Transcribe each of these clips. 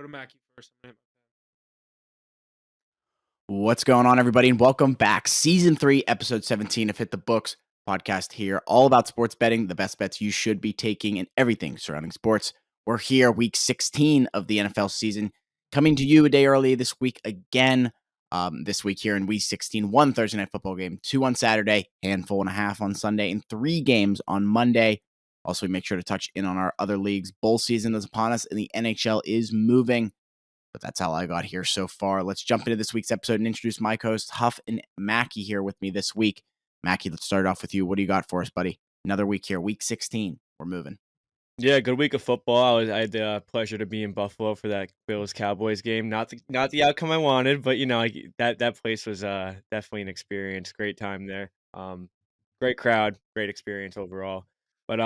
Mackie first. What's going on, everybody, and welcome back. Season 3, Episode 17 of Hit the Books podcast here, all about sports betting, the best bets you should be taking, and everything surrounding sports. We're here, week 16 of the NFL season, coming to you a day early this week again. This week here in week 16, one Thursday night football game, 2 on Saturday, handful and a half on Sunday, and 3 games on Monday. Also, make sure to touch in on our other leagues. Bowl season is upon us, and the NHL is moving. But that's how I got here so far. Let's jump into this week's episode and introduce my co-hosts, Huff and Mackie, here with me this week. Mackie, let's start off with you. What do you got for us, buddy? Another week here, week 16. We're moving. Yeah, good week of football. I had the pleasure to be in Buffalo for that Bills-Cowboys game. Not the outcome I wanted, but that place was definitely an experience. Great time there. Great crowd, great experience overall. But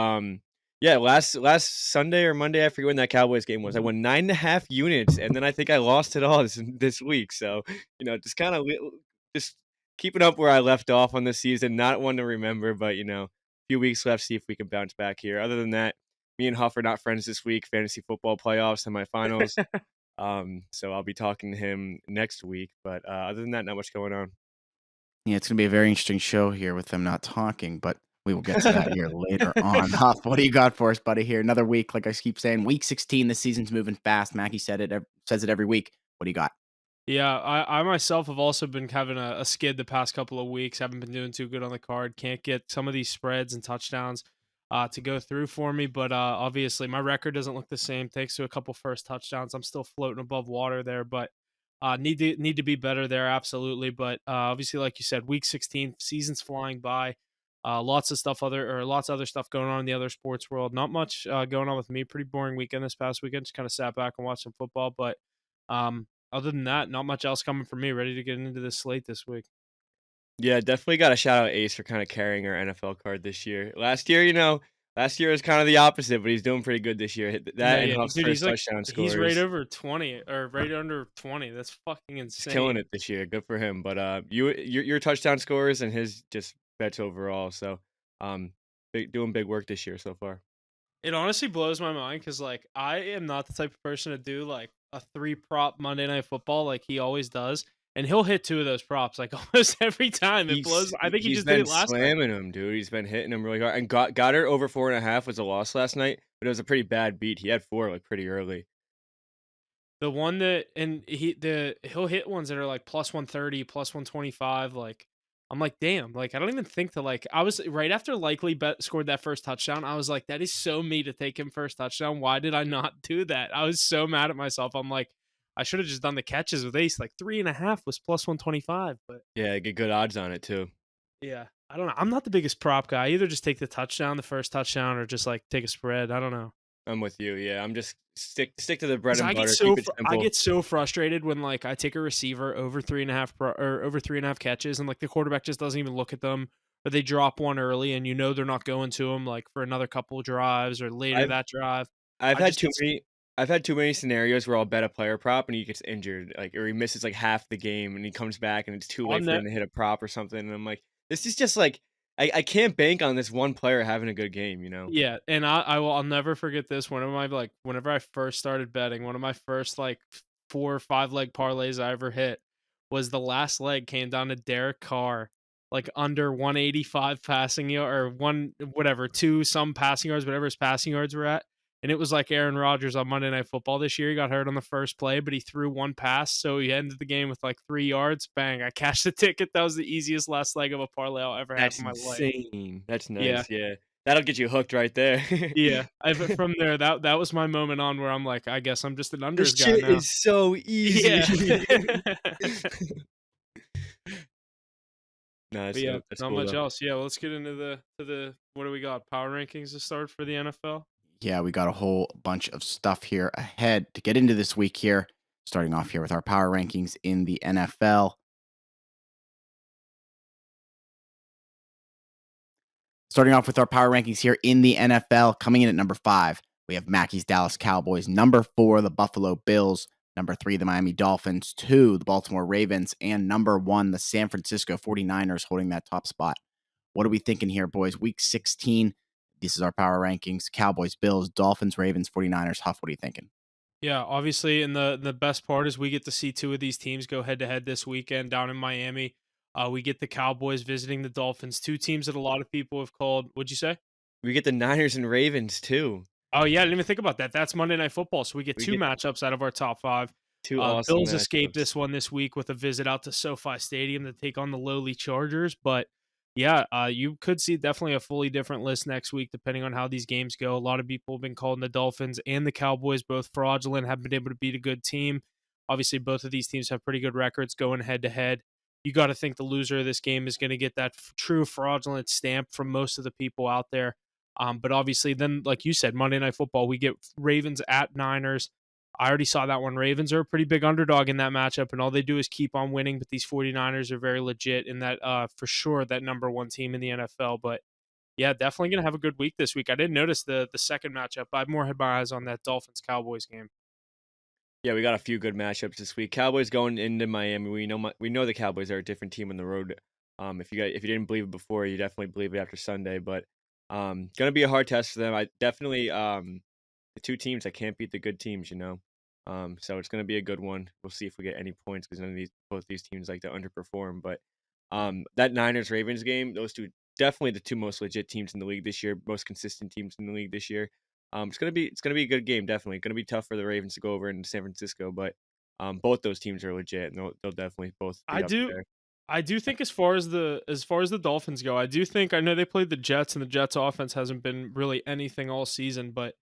yeah, last Sunday or Monday, I forget when that Cowboys game was. I won 9.5 units, and then I think I lost it all this week. So just keeping up where I left off on this season. Not one to remember, but a few weeks left. See if we can bounce back here. Other than that, me and Huff are not friends this week. Fantasy football playoffs, semifinals. So I'll be talking to him next week. But other than that, not much going on. Yeah, it's going to be a very interesting show here with them not talking, but we will get to that here later on. Huff, what do you got for us, buddy, here? Another week, like I keep saying, week 16, this season's moving fast. Mackie says it every week. What do you got? Yeah, I myself have also been having a skid the past couple of weeks. Haven't been doing too good on the card. Can't get some of these spreads and touchdowns to go through for me. But obviously, my record doesn't look the same thanks to a couple first touchdowns. I'm still floating above water there, but need to be better there, absolutely. But obviously, like you said, week 16, season's flying by. Lots of other stuff going on in the other sports world. Not much going on with me. Pretty boring weekend this past weekend. Just kind of sat back and watched some football, but. Other than that, not much else coming from me. Ready to get into this slate this week. Yeah, definitely got to shout out Ace for kind of carrying our NFL card this year. Last year was kind of the opposite, but he's doing pretty good this year. That and Huff's Dude, first touchdown scores. He's right over 20 or right under 20. That's fucking insane. He's killing it this year. Good for him. But your touchdown scores and his just bets overall. So doing big work this year so far. It honestly blows my mind because like I am not the type of person to do like a 3-prop Monday Night Football like he always does, and he'll hit 2 of those props like almost every time. It blows. I think he just did it last night. He's been slamming him, dude. He's been hitting him really hard. And Goddard over 4.5 was a loss last night, but it was a pretty bad beat. He had 4 like pretty early. The one that he'll hit ones that are like plus 130, plus 125, like. I'm like, damn, like, I don't even think to, like, I was right after Likely scored that first touchdown. I was like, that is so me to take him first touchdown. Why did I not do that? I was so mad at myself. I'm like, I should have just done the catches with Ace. Like 3.5 was plus 125, but yeah, get good odds on it too. Yeah, I don't know. I'm not the biggest prop guy. Either just take the first touchdown, or just like take a spread. I don't know. I'm with you. Yeah, I'm just stick to the bread and butter. I get so frustrated when like I take a receiver over 3.5 catches, and like the quarterback just doesn't even look at them, or they drop one early, and they're not going to him like for another couple of drives or later that drive. I've had too many scenarios where I'll bet a player prop and he gets injured, like, or he misses like half the game and he comes back and it's too late for him to hit a prop or something. And I'm like, this is just like. I can't bank on this one player having a good game, Yeah, and I'll never forget this. Whenever I first started betting, one of my first like 4 or 5 leg parlays I ever hit was the last leg came down to Derek Carr, like under 185 passing yard or 2 some passing yards, whatever his passing yards were at. And it was like Aaron Rodgers on Monday Night Football this year. He got hurt on the first play, but he threw 1 pass, so he ended the game with like 3 yards. Bang! I cashed the ticket. That was the easiest last leg of a parlay I'll ever have in my life. That's insane. That's nice. Yeah. That'll get you hooked right there. Yeah. From there, that was my moment on where I'm like, I guess I'm just an unders this guy shit now. Is so easy. Yeah. No, that's not cool, much though. else. Yeah, well, let's get into the what do we got? Power rankings to start for the NFL. Yeah, we got a whole bunch of stuff here ahead to get into this week here. Starting off here with our power rankings in the NFL. Starting off with our power rankings here in the NFL, coming in at number 5, we have Mackie's Dallas Cowboys. Number 4, the Buffalo Bills. Number 3, the Miami Dolphins. 2, the Baltimore Ravens. And number 1, the San Francisco 49ers holding that top spot. What are we thinking here, boys? Week 16. This is our power rankings. Cowboys, Bills, Dolphins, Ravens, 49ers. Huff, what are you thinking? Yeah, obviously, and the best part is we get to see two of these teams go head to head this weekend down in Miami. We get the Cowboys visiting the Dolphins, two teams that a lot of people have called. What'd you say? We get the Niners and Ravens too. Oh yeah, I didn't even think about that. That's Monday Night Football, so we get We two get matchups out of our top five. 2 awesome Bills escaped matchups. this one this week with a visit out to SoFi Stadium to take on the lowly Chargers, but yeah, you could see definitely a fully different list next week depending on how these games go. A lot of people have been calling the Dolphins and the Cowboys both fraudulent, haven't been able to beat a good team. Obviously, both of these teams have pretty good records going head to head. You got to think the loser of this game is going to get that true fraudulent stamp from most of the people out there. But obviously, then, like you said, Monday Night Football, we get Ravens at Niners. I already saw that one. Ravens are a pretty big underdog in that matchup, and all they do is keep on winning. But these 49ers are very legit in that, for sure, that number one team in the NFL. But yeah, definitely going to have a good week this week. I didn't notice the second matchup. I more had my eyes on that Dolphins Cowboys game. Yeah, we got a few good matchups this week. Cowboys going into Miami. We know the Cowboys are a different team on the road. If you didn't believe it before, you definitely believe it after Sunday. But gonna be a hard test for them. I definitely the two teams that can't beat the good teams. So it's gonna be a good one. We'll see if we get any points because both these teams like to underperform. But that Niners Ravens game, those two definitely the two most legit teams in the league this year, most consistent teams in the league this year. It's gonna be a good game, definitely. Gonna be tough for the Ravens to go over into San Francisco, but both those teams are legit, and they'll definitely both I be up do there. I do think as far as the Dolphins go, I know they played the Jets and the Jets offense hasn't been really anything all season, but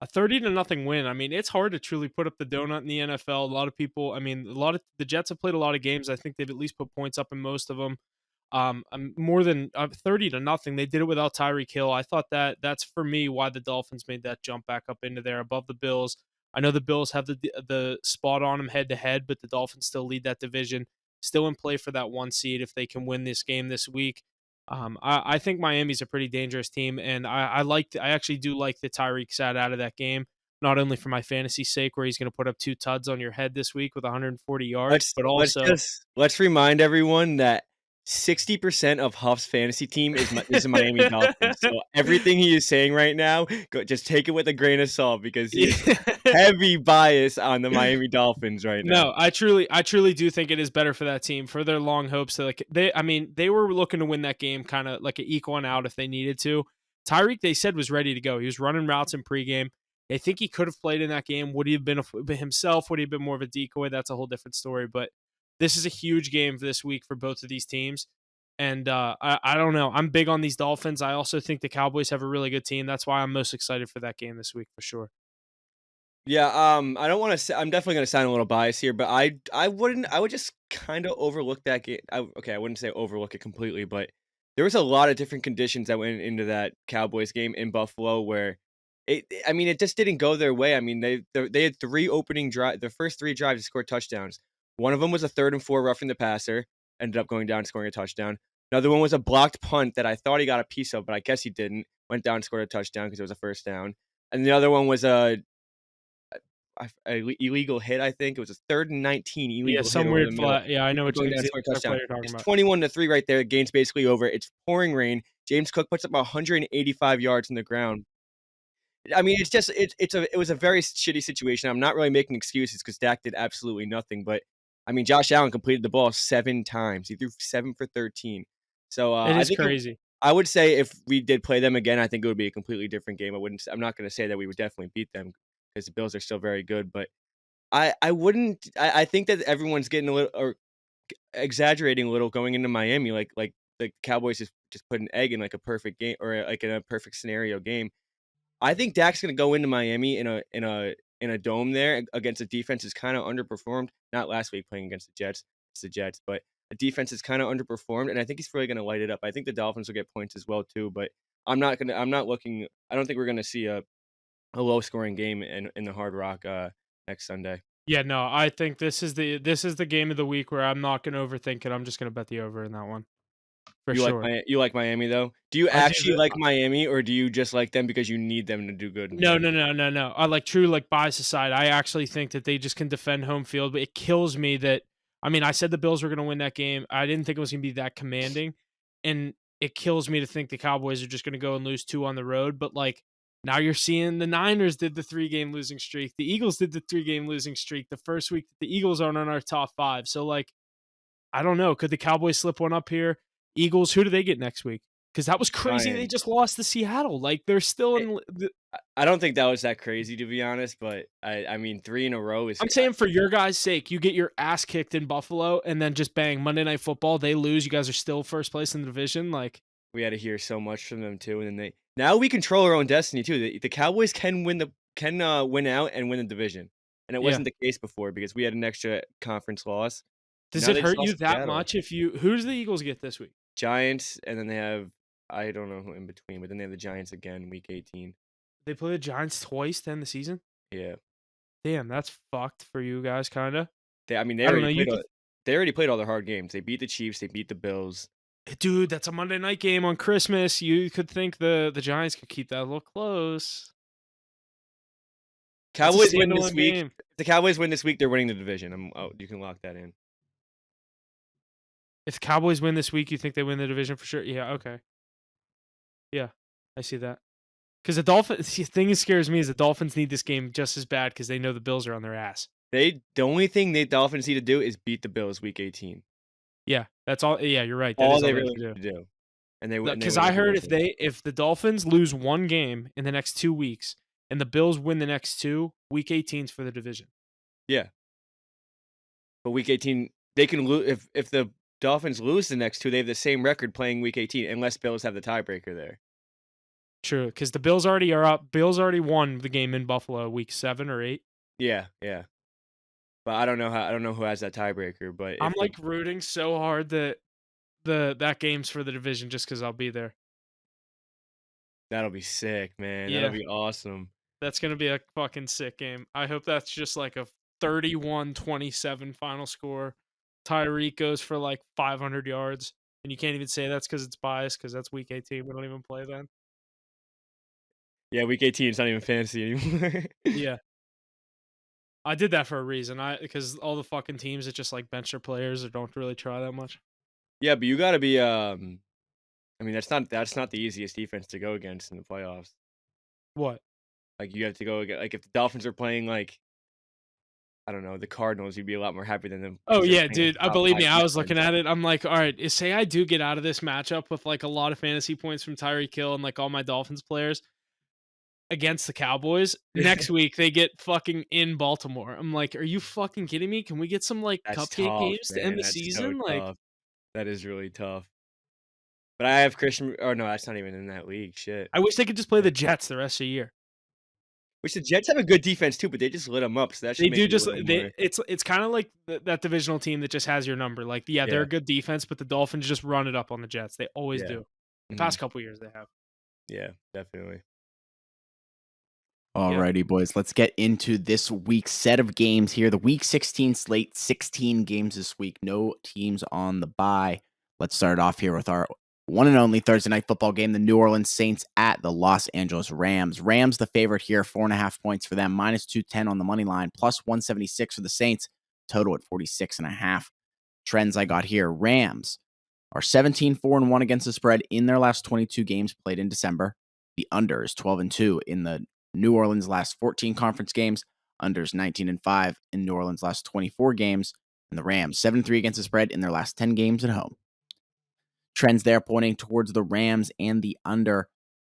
a 30 to nothing win. I mean, it's hard to truly put up the donut in the NFL. A lot of people, I mean, a lot of the Jets have played a lot of games. I think they've at least put points up in most of them. More than 30 to nothing. They did it without Tyreek Hill. I thought that's for me why the Dolphins made that jump back up into there above the Bills. I know the Bills have the spot on them head to head, but the Dolphins still lead that division. Still in play for that one seed if they can win this game this week. I think Miami's a pretty dangerous team, and I actually do like the Tyreek side out of that game. Not only for my fantasy sake, where he's going to put up two tuds on your head this week with 140 yards, Let's but let's also just let's remind everyone that 60% of Huff's fantasy team is the Miami Dolphins. So everything he is saying right now, just take it with a grain of salt because he is heavy bias on the Miami Dolphins right now. No, I truly do think it is better for that team for their long hopes to I mean, they were looking to win that game kind of like an eke one out if they needed to. Tyreek, they said, was ready to go. He was running routes in pregame. They think he could have played in that game. Would he have been himself? Would he have been more of a decoy? That's a whole different story. But this is a huge game this week for both of these teams. And I don't know. I'm big on these Dolphins. I also think the Cowboys have a really good team. That's why I'm most excited for that game this week for sure. Yeah, I don't wanna say I'm definitely gonna sound a little biased here, but I would just kinda overlook that game. I wouldn't say overlook it completely, but there was a lot of different conditions that went into that Cowboys game in Buffalo where I mean, it just didn't go their way. I mean, they had 3 opening drive the first 3 drives to score touchdowns. One of them was a 3rd and 4 roughing the passer, ended up going down and scoring a touchdown. Another one was a blocked punt that I thought he got a piece of, but I guess he didn't. Went down and scored a touchdown because it was a first down. And the other one was a illegal hit, I think. It was a 3rd and 19 Yeah, illegal hit some over the weird middle. flat. Yeah, I know People which going down and scoring a exact play touchdown. you're talking It's about. 21-3 right there. Game's basically over. It's pouring rain. James Cook puts up 185 yards in the ground. I mean, it was a very shitty situation. I'm not really making excuses because Dak did absolutely nothing. But I mean, Josh Allen completed the ball 7 times. He threw 7 for 13. So It is crazy. I would say if we did play them again, I think it would be a completely different game. I'm not going to say that we would definitely beat them because the Bills are still very good. But I wouldn't. I think that everyone's getting a little or exaggerating a little going into Miami. Like the Cowboys just put an egg in like a perfect game or like in a perfect scenario game. I think Dak's gonna go into Miami in a dome there against a defense that's kind of underperformed. Not last week playing against the Jets, it's the Jets, but a defense that's kind of underperformed, and I think he's really gonna light it up. I think the Dolphins will get points as well too, but I'm not looking. I don't think we're gonna see a low scoring game in the Hard Rock next Sunday. Yeah, no, I think this is the game of the week where I'm not gonna overthink it. I'm just gonna bet the over in that one for sure. You like Miami though? Do you I do actually the like Miami, or do you just like them because you need them to do good in No, the no, no, no, no. I like true like bias aside. I actually think that they just can defend home field, but it kills me that I mean, I said the Bills were gonna win that game. I didn't think it was gonna be that commanding, and it kills me to think the Cowboys are just gonna go and lose two on the road. But like Now you're seeing the Niners did the 3-game losing streak. The Eagles did the 3-game losing streak the first week that the Eagles aren't on our top 5. So, like, I don't know. Could the Cowboys slip one up here? Eagles, who do they get next week? Because that was crazy. They Giants. just lost to Seattle. Like, they're still Eh, in. I don't think that was that crazy, to be honest, but I mean, 3 in a row is I'm saying for your guys' sake, you get your ass kicked in Buffalo and then just bang, Monday Night Football, they lose. You guys are still first place in the division. Like, we had to hear so much from them too, and then now we control our own destiny too. The Cowboys can win out and win the division, and it yeah. wasn't the case before because we had an extra conference loss. Does Now it they just hurt you lost to that Seattle. much if you. Who does the Eagles get this week? Giants, and then they have I don't know who in between, but then they have the Giants again, week 18. They play the Giants twice to end the season? Yeah, Damn, that's fucked for you guys, kind of. I mean I don't know. You could. they already played all their hard games. They beat the Chiefs, they beat the Bills. Dude, that's a Monday night game on Christmas. You could think the Giants could keep that a little close. That's a Cowboys win this standalone week. game. If the Cowboys win this week, they're winning the division. You can lock that in. If the Cowboys win this week, you think they win the division for sure? Yeah, okay. Yeah, I see that. Because the Dolphins, the thing that scares me is the Dolphins need this game just as bad because they know the Bills are on their ass. The only thing the Dolphins need to do is beat the Bills week 18. Yeah, that's all. Yeah, you're right. That All is all they they really can do. need to do, and they win Because the I heard division. if the Dolphins lose one game in the next 2 weeks and the Bills win the next 2, week 18's for the division. Yeah, but week 18 they can lose if the Dolphins lose the next 2. They have the same record playing week 18, unless Bills have the tiebreaker there. True, because the Bills already are up. Bills already won the game in Buffalo week 7 or 8. Yeah. But I don't know who has that tiebreaker. But I'm if like rooting so hard that that game's for the division just because I'll be there. that'll be sick, man. That'll Yeah, be awesome. that's gonna be a fucking sick game. I hope that's just like a 31-27 final score. Tyreek goes for like 500 yards, and you can't even say that's because it's biased because that's week 18. We don't even play then. Yeah, week 18 it's not even fantasy anymore. Yeah. I did that for a reason. Because all the fucking teams that just like bench their players or don't really try that much. Yeah, but you got to be. I mean, that's not the easiest defense to go against in the playoffs. What? Like you have to go like if the Dolphins are playing like I don't know the Cardinals, you'd be a lot more happy than them. Oh 'Cause they're yeah, playing dude. a I top believe 5 me. I was looking defense. at it. I'm like, all right. Say I do get out of this matchup with like a lot of fantasy points from Tyreek Hill and like all my Dolphins players against the Cowboys. Next week they get fucking in Baltimore. I'm like, are you fucking kidding me? Can we get some like That's cupcake tough, games to man. end the That's so season? Like, tough. That is really tough. But I have Christian. Oh no, that's not even in that league. Shit. I wish they could just play the Jets the rest of the year. Which the Jets have a good defense too, but they just lit them up. So that should They make do it a just little they. more. It's kind of like that divisional team that just has your number. Like, yeah, they're Yeah. a good defense, but the Dolphins just run it up on the Jets. They always Yeah. do. The Mhm. past couple years they have. Yeah. Definitely. Alrighty, boys. Let's get into this week's set of games here. The week 16 slate, 16 games this week. No teams on the bye. Let's start off here with our one and only Thursday night football game. The New Orleans Saints at the Los Angeles Rams. Rams the favorite here, 4.5 points for them, minus 210 on the money line, plus 176 for the Saints. Total at 46.5. Trends I got here. Rams are 17-4-1 against the spread in their last 22 games played in December. The under is 12-2 in the New Orleans' last 14 conference games. Unders 19-5 in New Orleans' last 24 games. And the Rams 7-3 against the spread in their last 10 games at home. Trends there pointing towards the Rams and the under.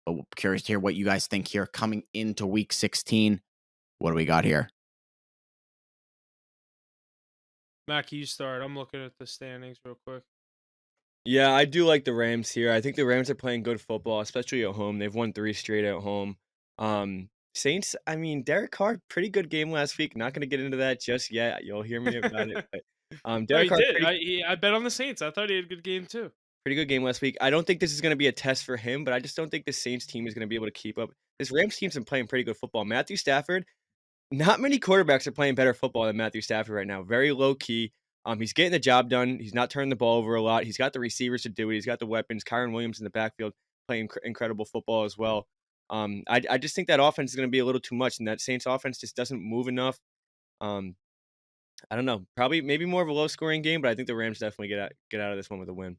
But we're curious to hear what you guys think here coming into week 16. What do we got here? Mac, you start. I'm looking at the standings real quick. Yeah, I do like the Rams here. I think the Rams are playing good football, especially at home. They've won 3 straight at home. Saints, I mean, Derek Carr, pretty good game last week. Not going to get into that just yet. You'll hear me about it. But No, Derek he Carr, did. I bet on the Saints. I thought he had a good game too. pretty good game last week. I don't think this is going to be a test for him, but I just don't think the Saints team is going to be able to keep up. This Rams team's been playing pretty good football. Matthew Stafford, not many quarterbacks are playing better football than Matthew Stafford right now. Very low key. He's getting the job done. He's not turning the ball over a lot. He's got the receivers to do it. He's got the weapons. Kyron Williams in the backfield playing incredible football as well. I just think that offense is going to be a little too much, and that Saints offense just doesn't move enough. I don't know. Maybe more of a low scoring game, but I think the Rams definitely get out of this one with a win.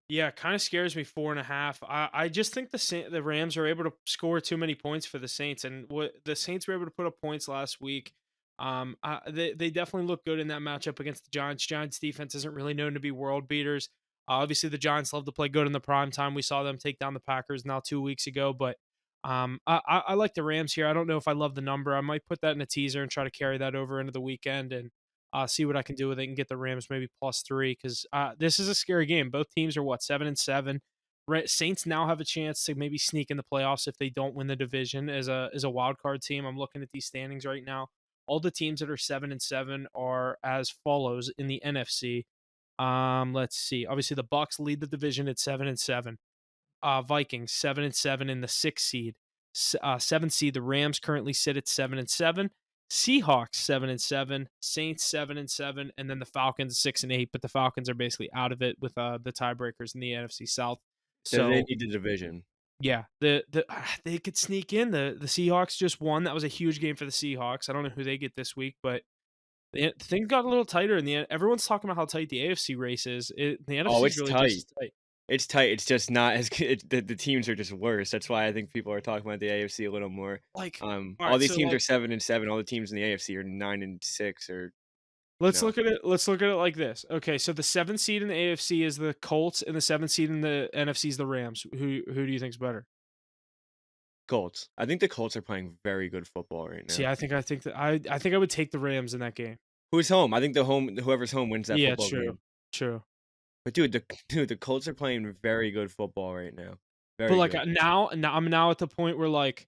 Yeah, kind of scares me 4.5. I just think the Rams are able to score too many points for the Saints, and what the Saints were able to put up points last week. They definitely look good in that matchup against the Giants. Giants defense isn't really known to be world beaters. Obviously, the Giants love to play good in the prime time. We saw them take down the Packers now 2 weeks ago, but I like the Rams here. I don't know if I love the number. I might put that in a teaser and try to carry that over into the weekend and see what I can do with it and get the Rams maybe +3 because this is a scary game. Both teams are what 7-7. Saints now have a chance to maybe sneak in the playoffs if they don't win the division as a wild card team. I'm looking at these standings right now. All the teams that are 7-7 are as follows in the NFC. Let's see. Obviously, the Bucks lead the division at 7-7. Vikings 7-7 in the 6th seed. 7th seed, the Rams currently sit at 7-7. Seahawks 7-7, Saints 7-7, and then the Falcons 6-8. But the Falcons are basically out of it with the tiebreakers in the NFC South. So they So need the division. yeah, they could sneak in. The Seahawks just won. That was a huge game for the Seahawks. I don't know who they get this week, but things got a little tighter in the end. Everyone's talking about how tight the AFC race is. The Oh, NFC is it's really just tight. as tight. It's tight. It's just not as good. The teams are just worse. That's why I think people are talking about the AFC a little more. Like, all All right, these so teams are like 7-7. All the teams in the AFC are 9-6, or you let's know, look at it. Let's look at it like this. Okay, so the 7th seed in the AFC is the Colts, and the 7th seed in the NFC is the Rams. Who do you think's better? Colts. I think the Colts are playing very good football right See, now. I think I would take the Rams in that game. Who's home? I think whoever's home wins that Yeah, football true, game. true. But dude, the Colts are playing very good football right now. But Very like good. now I'm now at the point where like,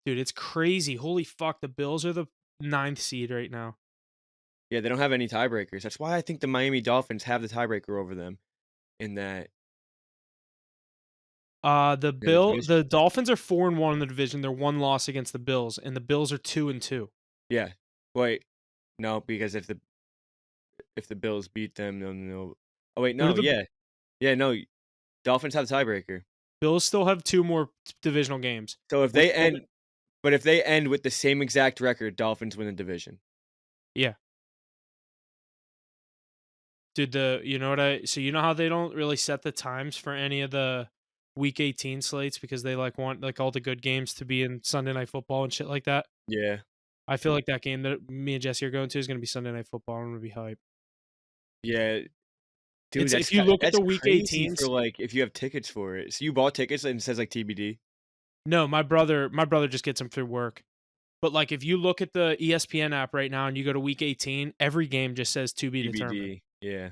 dude, it's crazy. Holy fuck, the Bills are the 9th seed right now. Yeah, they don't have any tiebreakers. That's why I think the Miami Dolphins have the tiebreaker over them in that division. The Dolphins are 4-1 in the division. They're one loss against the Bills, and the Bills are 2-2. Yeah. Wait, no, because if the Bills beat them, then they'll. Oh wait, Who do no, the yeah, yeah, no. Dolphins have the tiebreaker. Bills still have two more divisional games? So We're 7 if they end with the same exact record, Dolphins win the division. Yeah. Dude, you know how they don't really set the times for any of the week 18 slates because they like want like all the good games to be in Sunday Night Football and shit like that. Yeah, I feel like that game that me and Jesse are going to is going to be Sunday Night Football. I'm going to be hype. yeah, dude, It's if you look at that's the week crazy for 18s. like if you have tickets for it. So you bought tickets and it says like TBD, No, my brother just gets them through work. But like if you look at the ESPN app right now and you go to week 18, every game just says to be determined. TBD. Yeah,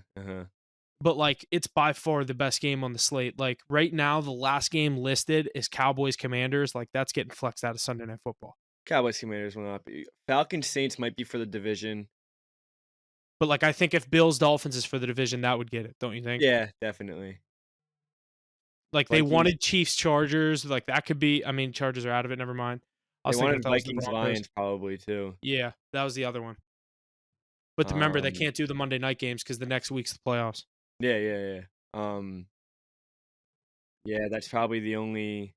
But like it's by far the best game on the slate. Like right now, the last game listed is Cowboys Commanders. Like that's getting flexed out of Sunday Night Football. Cowboys Commanders will not be. Falcons Saints might be for the division. But like I think if Bills Dolphins is for the division, that would get it, don't you think? Yeah, definitely. Like they Vikings. wanted Chiefs Chargers. Like that could be. I mean, Chargers are out of it. Never mind. I They was thinking if wanted that was the Vikings Broncos. Lions probably too. Yeah, that was the other one. But remember, they Um, can't do the Monday night games because the next week's the playoffs. yeah, yeah, yeah. Yeah, that's probably the only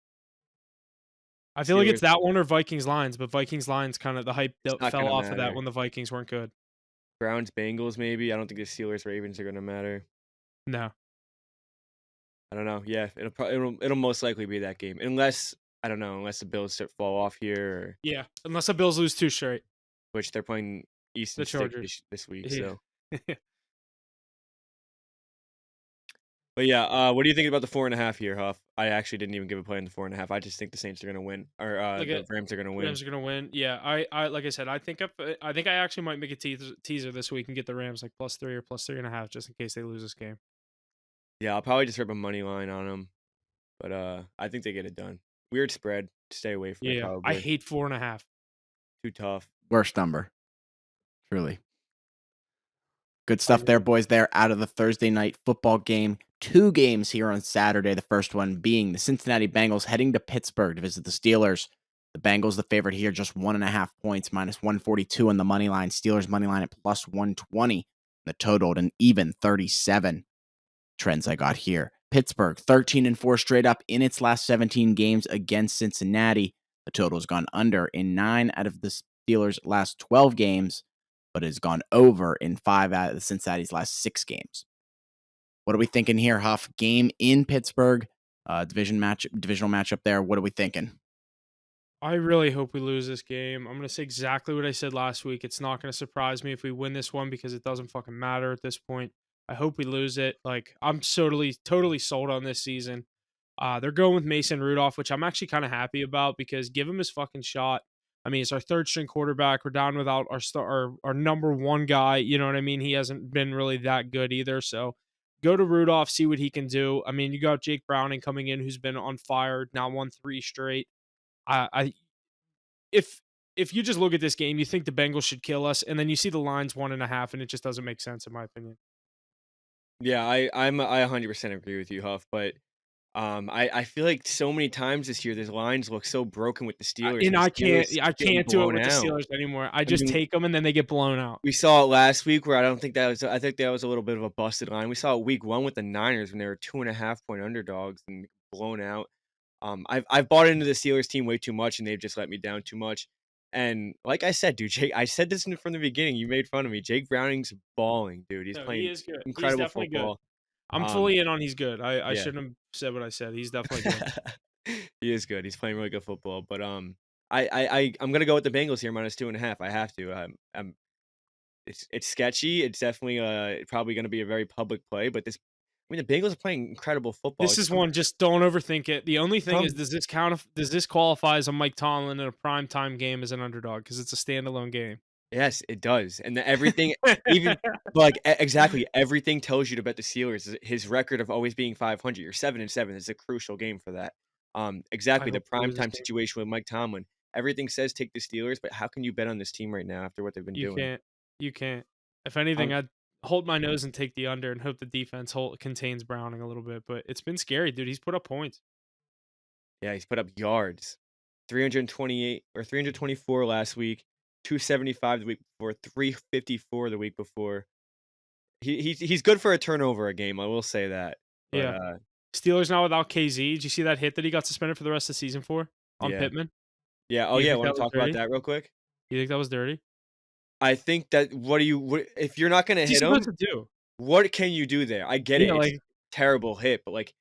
I feel like it's Steelers. that one or Vikings Lions, but Vikings Lions kind of the hype It's not fell gonna off of that matter. when the Vikings weren't good. Browns Bengals maybe. I don't think the Steelers Ravens are gonna matter. No. I don't know. Yeah, it'll most likely be that game unless I don't know unless the Bills fall off here, or, Yeah, unless the Bills lose 2 straight. which they're playing The Easton Stick Chargers. this week. Yeah. So, but yeah, what do you think about the 4.5 here, Huff? I actually didn't even give a play on the 4.5. I just think the Saints are gonna win, or Like the Rams are gonna win. Rams are gonna win. Yeah, I like I said, I think I actually might make a teaser this week and get the Rams like +3 or +3.5 just in case they lose this game. Yeah, I'll probably just rip a money line on them, but I think they get it done. Weird spread. Stay away from it. Yeah, I Probably hate 4.5. too tough. Worst number, truly. Good I stuff there, agree. boys. There out of the Thursday night football game. Two games here on Saturday. The first one being the Cincinnati Bengals heading to Pittsburgh to visit the Steelers. The Bengals, the favorite here, just 1.5 points, -142 on the money line. Steelers money line at +120. The total at an even 37. Trends I got here. Pittsburgh, 13-4 straight up in its last 17 games against Cincinnati. The total has gone under in 9 out of the Steelers' last 12 games, but has gone over in 5 out of the Cincinnati's last 6 games. What are we thinking here, Huff? Game in Pittsburgh, divisional matchup there. What are we thinking? I really hope we lose this game. I'm going to say exactly what I said last week. It's not going to surprise me if we win this one because it doesn't fucking matter at this point. I hope we lose it. Like, I'm totally sold on this season. They're going with Mason Rudolph, which I'm actually kind of happy about because give him his fucking shot. I mean, it's our third string quarterback. We're down without our number one guy. You know what I mean? He hasn't been really that good either. So go to Rudolph, see what he can do. I mean, you got Jake Browning coming in, who's been on fire now, won 3 straight. I if you just look at this game, you think the Bengals should kill us, and then you see the lines 1.5, and it just doesn't make sense in my opinion. Yeah, I 100% agree with you, Huff. But I feel like so many times this year, these lines look so broken with the Steelers, And and the Steelers I getting can't do it blown with the out. Steelers anymore. I I just mean, take them, and then they get blown out. we saw it last week where I think that was a little bit of a busted line. We saw it week 1 with the Niners when they were 2.5-point underdogs and blown out. I've bought into the Steelers team way too much, and they've just let me down too much. And like I said, dude, I said this from the beginning. You made fun of me. Jake Browning's balling, dude. He's No, he playing is good. He's incredible definitely good. football. I'm Um, fully in on he's good. I yeah. shouldn't have said what I said. He's definitely good. He is good. He's playing really good football. But I'm gonna go with the Bengals here -2.5. I have to. It's sketchy. It's definitely probably gonna be a very public play. But I mean, the Bengals are playing incredible football. This is one, just don't overthink it. The only thing is, Tom does this count? Does this qualify as a Mike Tomlin in a primetime game as an underdog? Because it's a standalone game. Yes, it does, and everything, even like exactly everything tells you to bet the Steelers. His record of always being 500, you're 7-7. Is a crucial game for that. I Exactly the hope we lose this primetime game. situation with Mike Tomlin. Everything says take the Steelers, but how can you bet on this team right now after what they've been You doing? can't. You can't. If anything, Um, I'd hold my nose and take the under and hope the defense contains Browning a little bit. But it's been scary, dude. He's put up points. yeah, he's put up yards, 328 or 324 last week, 275 the week before, 354 the week before. He's good for a turnover a game. I will say that, but Yeah. Steelers now without KZ. Did you see that hit that he got suspended for the rest of the season for on yeah. Pittman? Yeah, oh, Do you yeah, think wanna that was talk about dirty? that real quick? You think that was dirty? I think that what if you're not gonna What's he hit supposed him, to do? what can you do there? I get Yeah, it, it's like terrible hit, but, like,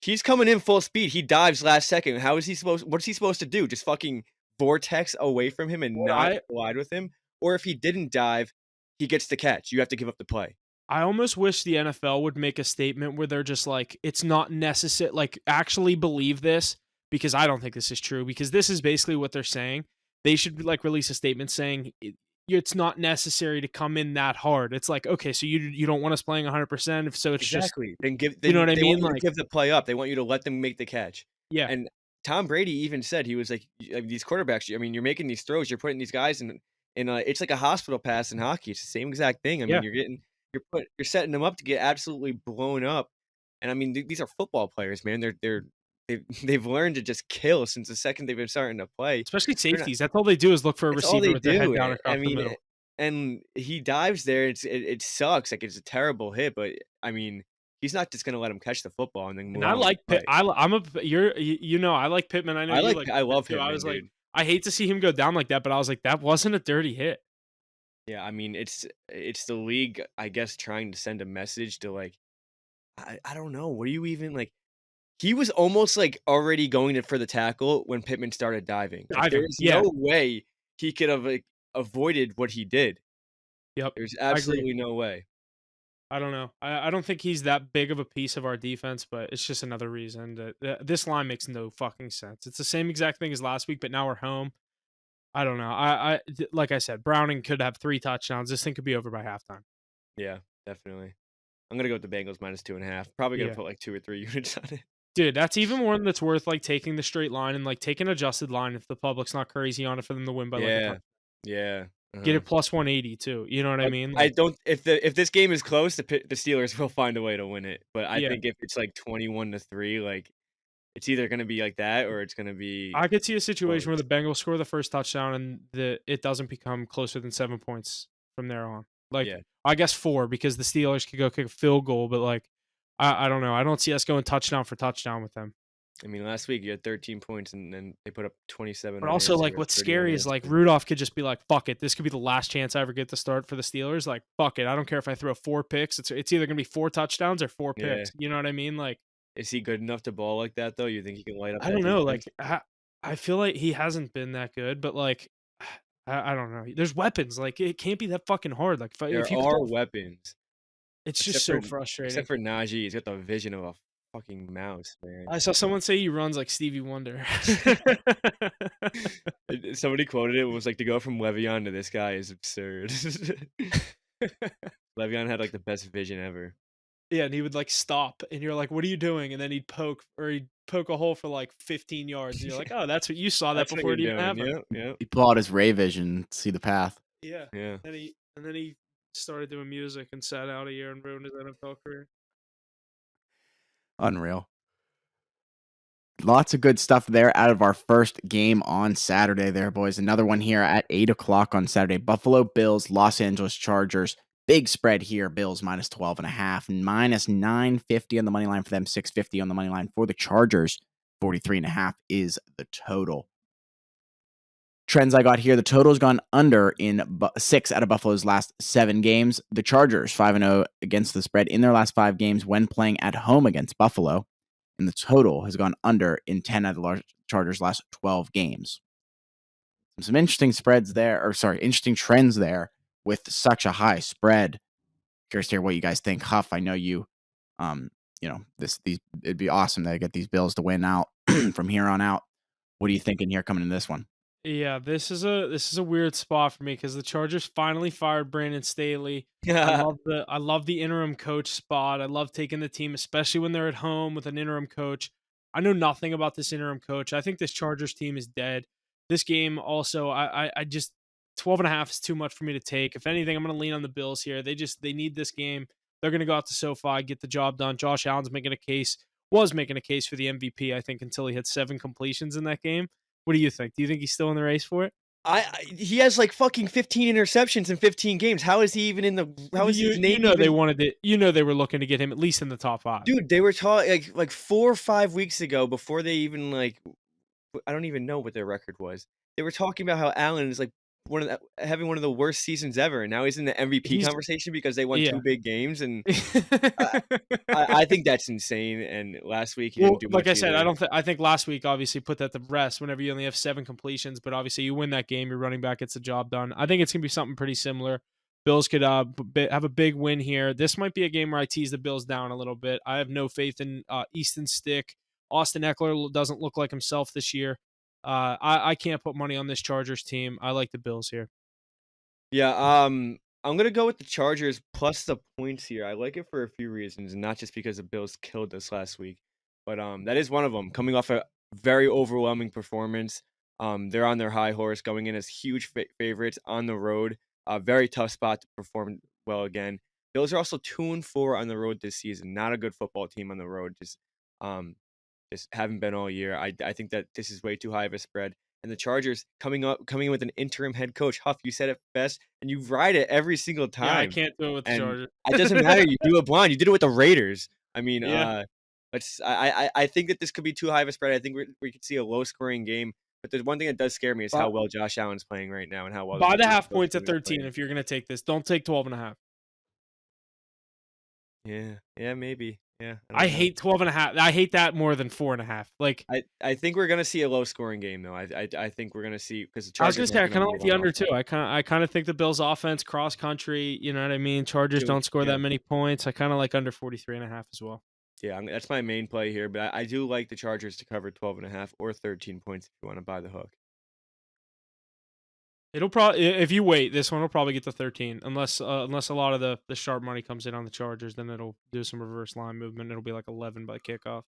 he's coming in full speed, he dives last second, how is he supposed what's he supposed to do? Just fucking vortex away from him and what not I collide with him? Or if he didn't dive, he gets the catch, you have to give up the play. I almost wish the NFL would make a statement where they're just like, it's not necessary, like, actually believe this, because I don't think this is true, because this is basically what they're saying. They should, like, release a statement saying it's not necessary to come in that hard. It's like, okay, so you don't want us playing 100%, if so it's just, Exactly. you know what I They want mean? you to Like, give the play up. They want you to let them make the catch. yeah, And Tom Brady even said, he was like, these quarterbacks, I mean, you're making these throws, you're putting these guys in a it's like a hospital pass in hockey. It's the same exact thing. I mean, yeah. you're setting them up to get absolutely blown up. And I mean, these are football players, man. They've learned to just kill since the second they've been starting to play. Especially They're not safeties. That's all they do is look for a It's all receiver they with their head do. down I across the mean, middle. and he dives there. It sucks. Like, it's a terrible hit, but I mean, he's not just gonna let him catch the football and then And move I on with the like Pitt. play. I'm a you know, I like Pittman. I know you like I Pittman love too. I Pittman, was like, dude. I hate to see him go down like that, but I was like, that wasn't a dirty hit. Yeah, I mean, it's the league, I guess, trying to send a message to, like, I don't know. What do you even like? He was almost like already going for the tackle when Pittman started diving. Like, there Diving. is Yeah. no way he could have, like, avoided what he did. Yep. There's I agree. absolutely no way. I don't know. I don't think he's that big of a piece of our defense, but it's just another reason that this line makes no fucking sense. It's the same exact thing as last week, but now we're home. I don't know. Like I said, Browning could have 3 touchdowns. This thing could be over by halftime. Yeah, definitely. I'm gonna go with the Bengals -2.5. Probably gonna Yeah. put like 2 or 3 units on it. Dude, that's even one that's worth like taking the straight line and like take an adjusted line if the public's not crazy on it for them to win by like a Yeah, touch. yeah. Get Uh-huh. it plus 180 too. You know what I mean? I Like, don't if this game is close, the Steelers will find a way to win it, but I yeah. think if it's like 21-3, like, it's either gonna be like that or it's gonna be I could see a close. situation where the Bengals score the first touchdown and it doesn't become closer than 7 points from there on. Like, Yeah. I guess 4 because the Steelers could go kick a field goal, but like I don't know. I don't see us going touchdown for touchdown with them. I mean, last week you had 13 points, and then they put up 27 But also, like, unanswered, what's 30 scary is, like, unanswered. Rudolph could just be like, "Fuck it, this could be the last chance I ever get to start for the Steelers, like, fuck it, I don't care if I throw 4 picks, it's either gonna be 4 touchdowns or 4 Yeah. picks," you know what I mean? Like, Is he good enough to ball like that, though? You think he can light up I that don't know, defense? like, I feel like he hasn't been that good, but, like, I don't know. There's weapons, like, it can't be that fucking hard, like, if There you could are throw weapons, it's just except so for frustrating. except for Najee. He's got the vision of a fucking mouse, man. I saw someone say he runs like Stevie Wonder. Somebody quoted it, was like, "To go from Le'Veon to this guy is absurd." Le'Veon had, like, the best vision ever. Yeah, and he would, like, stop, and you're like, "What are you doing?" And then he'd poke a hole for, like, 15 yards, and you're like, "Oh, that's what you saw that That's what before you're it even doing. happened." Yep, yep. You pull out his Ray vision, see the path. Yeah, Yeah. and then he started doing music and sat out a year and ruined his NFL career. Unreal. Lots of good stuff there out of our first game on Saturday there, boys. Another one here at 8 o'clock on Saturday. Buffalo Bills, Los Angeles Chargers. Big spread here. Bills minus 12.5, minus 950 on the money line for them, 650 on the money line for the Chargers. 43.5 is the total. Trends I got here, the total's gone under in 6 out of Buffalo's last 7 games. The Chargers, 5-0 against the spread in their last 5 games when playing at home against Buffalo. And the total has gone under in 10 out of the Chargers' last 12 games. Some interesting spreads there, interesting trends there with such a high spread. Curious to hear what you guys think. Huff, I know you, it'd be awesome to get these Bills to win out from here on out. What are you thinking here coming in this one? Yeah, this is a weird spot for me because the Chargers finally fired Brandon Staley. I love the interim coach spot. I love taking the team, especially when they're at home with an interim coach. I know nothing about this interim coach. I think this Chargers team is dead. This game also, I just 12.5 is too much for me to take. If anything, I'm gonna lean on the Bills here. They need this game. They're gonna go out to SoFi, get the job done. Josh Allen's was making a case for the MVP, I think, until he had 7 completions in that game. What do you think? Do you think he's still in the race for it? He has, like, fucking 15 interceptions in 15 games. How is he even in the how is his You name know they even wanted it. You know they were looking to get him at least in the top 5. Dude, they were talking like 4 or 5 weeks ago before they even, like I don't even know what their record was. They were talking about how Allen is, like, having one of the worst seasons ever, and now he's in the MVP He's conversation because they won 2 yeah. big games, and I I think that's insane, and last week he didn't Well, do like much I said, either. I think last week obviously put that to rest whenever you only have 7 completions, but obviously you win that game, your running back gets the job done. I think it's gonna be something pretty similar. Bills could have a big win here. This might be a game where I tease the Bills down a little bit. I have no faith in Easton Stick. Austin Eckler doesn't look like himself this year. I can't put money on this Chargers team. I like the Bills here. Yeah, I'm gonna go with the Chargers plus the points here. I like it for a few reasons, and not just because the Bills killed us last week, but that is one of them. Coming off a very overwhelming performance, they're on their high horse, going in as huge favorites on the road. A very tough spot to perform well again. Bills are also 2-4 on the road this season. Not a good football team on the road. Um, just haven't been all year. I think that this is way too high of a spread. And the Chargers coming in with an interim head coach. Huff, you said it best, and you ride it every single Yeah, I time. can't do it with the And Chargers. it doesn't matter. You do it blind. You did it with the Raiders. I mean, Yeah. I think that this could be too high of a spread. I think we could see a low scoring game. But there's one thing that does scare me is how Buy well Josh Allen's playing right now and how well buy the half Bills points at team is 13 playing. if you're gonna take this. Don't take 12.5. Yeah, yeah, maybe. Yeah, I I don't know. hate 12.5. I hate that more than 4.5. Like, I think we're gonna see a low scoring game though. I think we're gonna see because the I was gonna Chargers say aren't I gonna kinda like move the on under too. offense. I kinda think the Bills offense, cross country, you know what I mean? Chargers Too, don't score yeah. that many points. I kinda like under 43.5 as well. Yeah, that's my main play here, but I do like the Chargers to cover 12.5 or 13 points if you wanna buy the hook. It'll probably if you wait, this one will probably get to 13 unless a lot of the sharp money comes in on the Chargers, then it'll do some reverse line movement. It'll be like 11 by kickoff.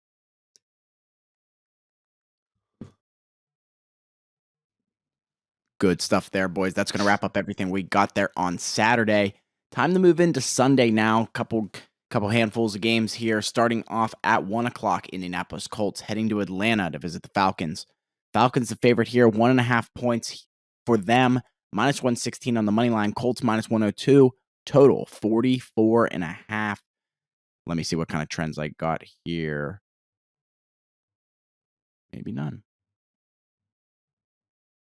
Good stuff there, boys. That's going to wrap up everything we got there on Saturday. Time to move into Sunday now. Couple handfuls of games here. Starting off at 1 o'clock, Indianapolis Colts heading to Atlanta to visit the Falcons. Falcons the favorite here, 1.5 points for them. Minus 116 on the money line. Colts minus 102. Total 44.5. Let me see what kind of trends I got here. maybe none.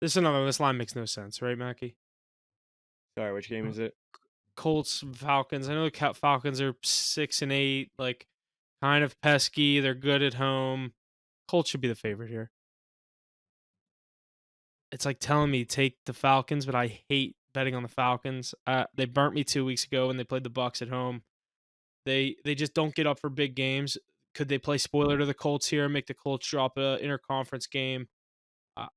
This is another one. This line makes no sense, right, Mackie? Sorry, which game is it? Colts, Falcons. I know the Falcons are 6-8, like kind of pesky. They're good at home. Colts should be the favorite here. It's like telling me take the Falcons, but I hate betting on the Falcons. They burnt me 2 weeks ago when they played the Bucks at home. They just don't get up for big games. Could they play spoiler to the Colts here and make the Colts drop a interconference game?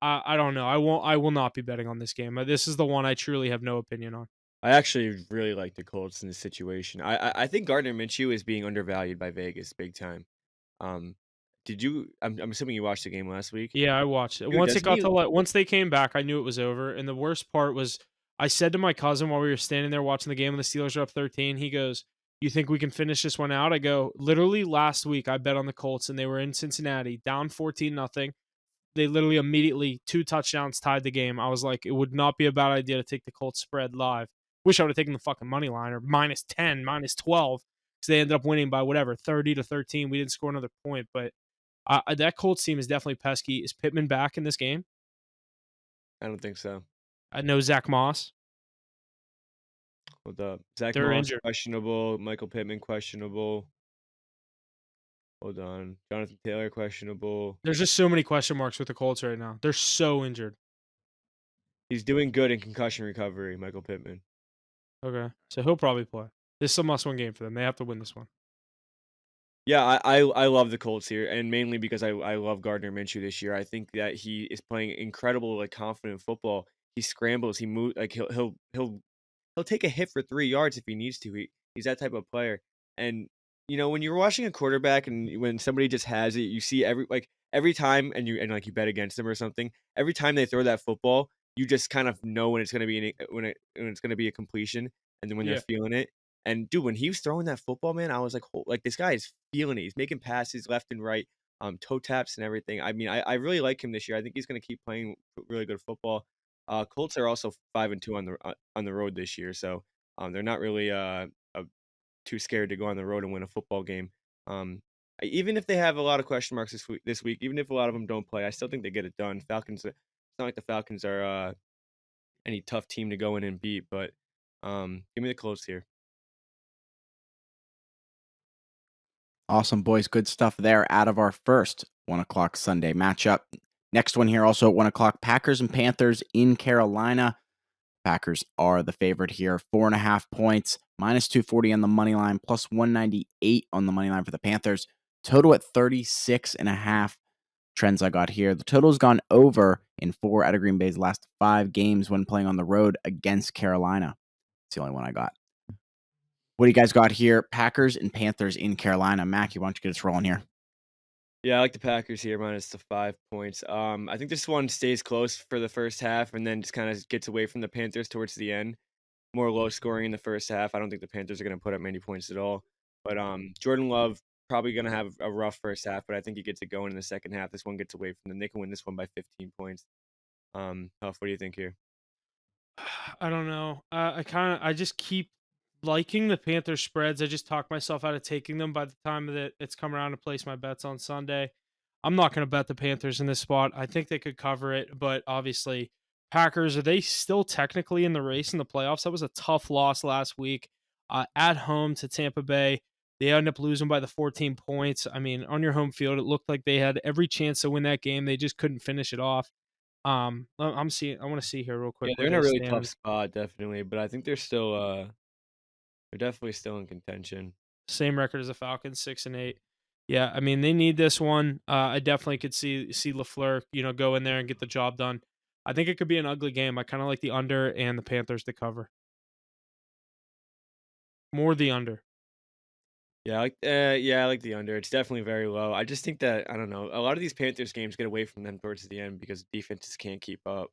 I don't know. I will not be betting on this game. This is the one I truly have no opinion on. I actually really like the Colts in this situation. I think Gardner Minshew is being undervalued by Vegas big time. Um, did you? I'm assuming you watched the game last week, Yeah, I watched it. dude. Once it Doesn't got he? to once they came back, I knew it was over. And the worst part was I said to my cousin while we were standing there watching the game and the Steelers are up 13, he goes, "You think we can finish this one out?" I go, "Literally last week I bet on the Colts and they were in Cincinnati, down 14 nothing. They literally immediately 2 touchdowns tied the game. I was like, it would not be a bad idea to take the Colts spread live. Wish I would have taken the fucking money line or -10, -12 because they ended up winning by whatever 30-13. We didn't score another point, but that Colts team is definitely pesky. Is Pittman back in this game? I don't think so. I know Zach Moss. Hold up. Zach They're Moss injured. questionable. Michael Pittman questionable. Hold on. Jonathan Taylor questionable. There's just so many question marks with the Colts right now. They're so injured. He's doing good in concussion recovery. Michael Pittman. Okay, so he'll probably play. This is a must-win game for them. They have to win this one. Yeah, I love the Colts here, and mainly because I love Gardner Minshew this year. I think that he is playing incredible, like confident football. He scrambles. He moves like he'll take a hit for 3 yards if he needs to. He's that type of player. And when you're watching a quarterback and when somebody just has it, you see every time, and like you bet against them or something. Every time they throw that football, you just kind of know when it's gonna be when it's gonna be a completion, and then when they're Yeah. feeling it. And dude, when he was throwing that football, man, I was like, like this guy is feeling it. He's making passes left and right, toe taps and everything. I mean, I really like him this year. I think he's gonna keep playing really good football. Colts are also 5-2 on the road this year, so they're not really too scared to go on the road and win a football game. Even if they have a lot of question marks this week, even if a lot of them don't play, I still think they get it done. Falcons. It's not like the Falcons are any tough team to go in and beat, but give me the Colts here. Awesome, boys. Good stuff there out of our first 1 o'clock Sunday matchup. Next one here, also at 1 o'clock, Packers and Panthers in Carolina. Packers are the favorite here, 4.5 points, -240 on the money line, +198 on the money line for the Panthers. Total at 36.5. Trends I got here. The total's gone over in 4 out of Green Bay's last 5 games when playing on the road against Carolina. It's the only one I got. What do you guys got here? Packers and Panthers in Carolina. Mackie, why don't you get us rolling here? Yeah, I like the Packers here minus the 5 points. I think this one stays close for the first half and then just kind of gets away from the Panthers towards the end. More low scoring in the first half. I don't think the Panthers are going to put up many points at all. But Jordan Love probably going to have a rough first half, but I think he gets it going in the second half. This one gets away from them. They can win this one by 15 points. Huff, what do you think here? I don't know. I just keep liking the Panthers spreads. I just talked myself out of taking them by the time that it's come around to place my bets on Sunday. I'm not going to bet the Panthers in this spot. I think they could cover it, but obviously, Packers, are they still technically in the race in the playoffs? That was a tough loss last week at home to Tampa Bay. They ended up losing by the 14 points. I mean, on your home field, it looked like they had every chance to win that game. They just couldn't finish it off. I'm seeing. I want to see here real quick Yeah, where they're in a they really tough stand. spot, definitely, but I think they're definitely still in contention. Same record as the Falcons, 6-8. Yeah, I mean they need this one. I definitely could see Lafleur, go in there and get the job done. I think it could be an ugly game. I kind of like the under and the Panthers to cover. More the under. Yeah, I like the under. It's definitely very low. I just think that I don't know. A lot of these Panthers games get away from them towards the end because defenses can't keep up.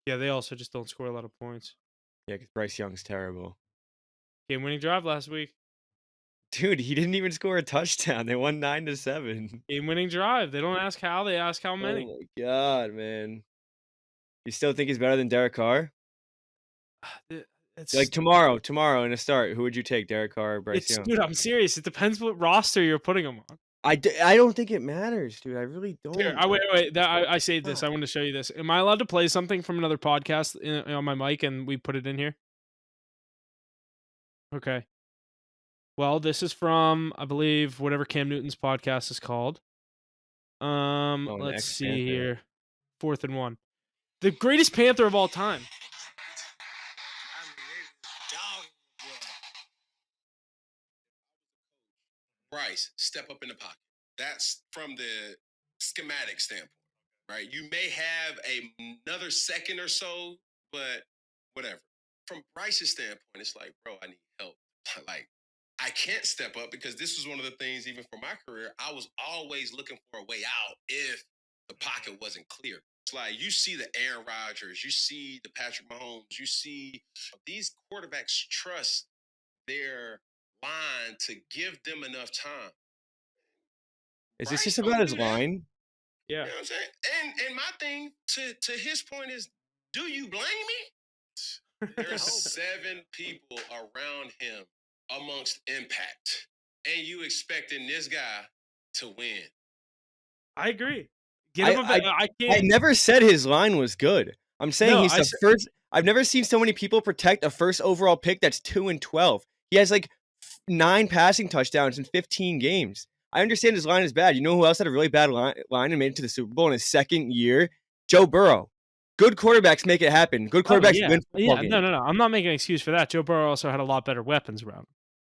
Yeah, they also just don't score a lot of points. Yeah, 'cause Bryce Young's terrible. Game-winning drive last week. Dude, he didn't even score a touchdown. They won 9-7. Game-winning drive. They don't ask how, they ask how Oh many. my god, man. You still think he's better than Derek Carr? It- Like It's tomorrow in a start, who would you take, Derek Carr or Bryce it's Young? dude, I'm serious. It depends what roster you're putting them on. I don't think it matters, dude. I really Here, don't. wait. I saved this. Ah. I want to show you this. Am I allowed to play something from another podcast on my mic and we put it in here? Okay. Well, this is from, I believe, whatever Cam Newton's podcast is called. Oh, an Let's see ex-Panther. here. 4th and 1. The greatest Panther of all time. Bryce, step up in the pocket. That's from the schematic standpoint, right? You may have another second or so, but whatever. From Bryce's standpoint, it's like, bro, I need help. Like, I can't step up because this was one of the things, even for my career, I was always looking for a way out if the pocket wasn't clear. It's like you see the Aaron Rodgers, you see the Patrick Mahomes, you see these quarterbacks trust their line to give them enough time. Is this Bryce just don't about his do that. line? Yeah. You know what I'm saying? And my thing to his point is, do you blame me? There's 7 people around him amongst impact, and you expecting this guy to win. I agree. Get him I I can't. never said his line was good. I'm saying No, he's the first. I've never seen so many people protect a first overall pick that's 2-12. He has like 9 passing touchdowns in 15 games. I understand his line is bad. You know who else had a really bad line and made it to the Super Bowl in his second year? Joe Burrow. Good quarterbacks make it happen. Good quarterbacks yeah. win football games. No. I'm not making an excuse for that. Joe Burrow also had a lot better weapons around him.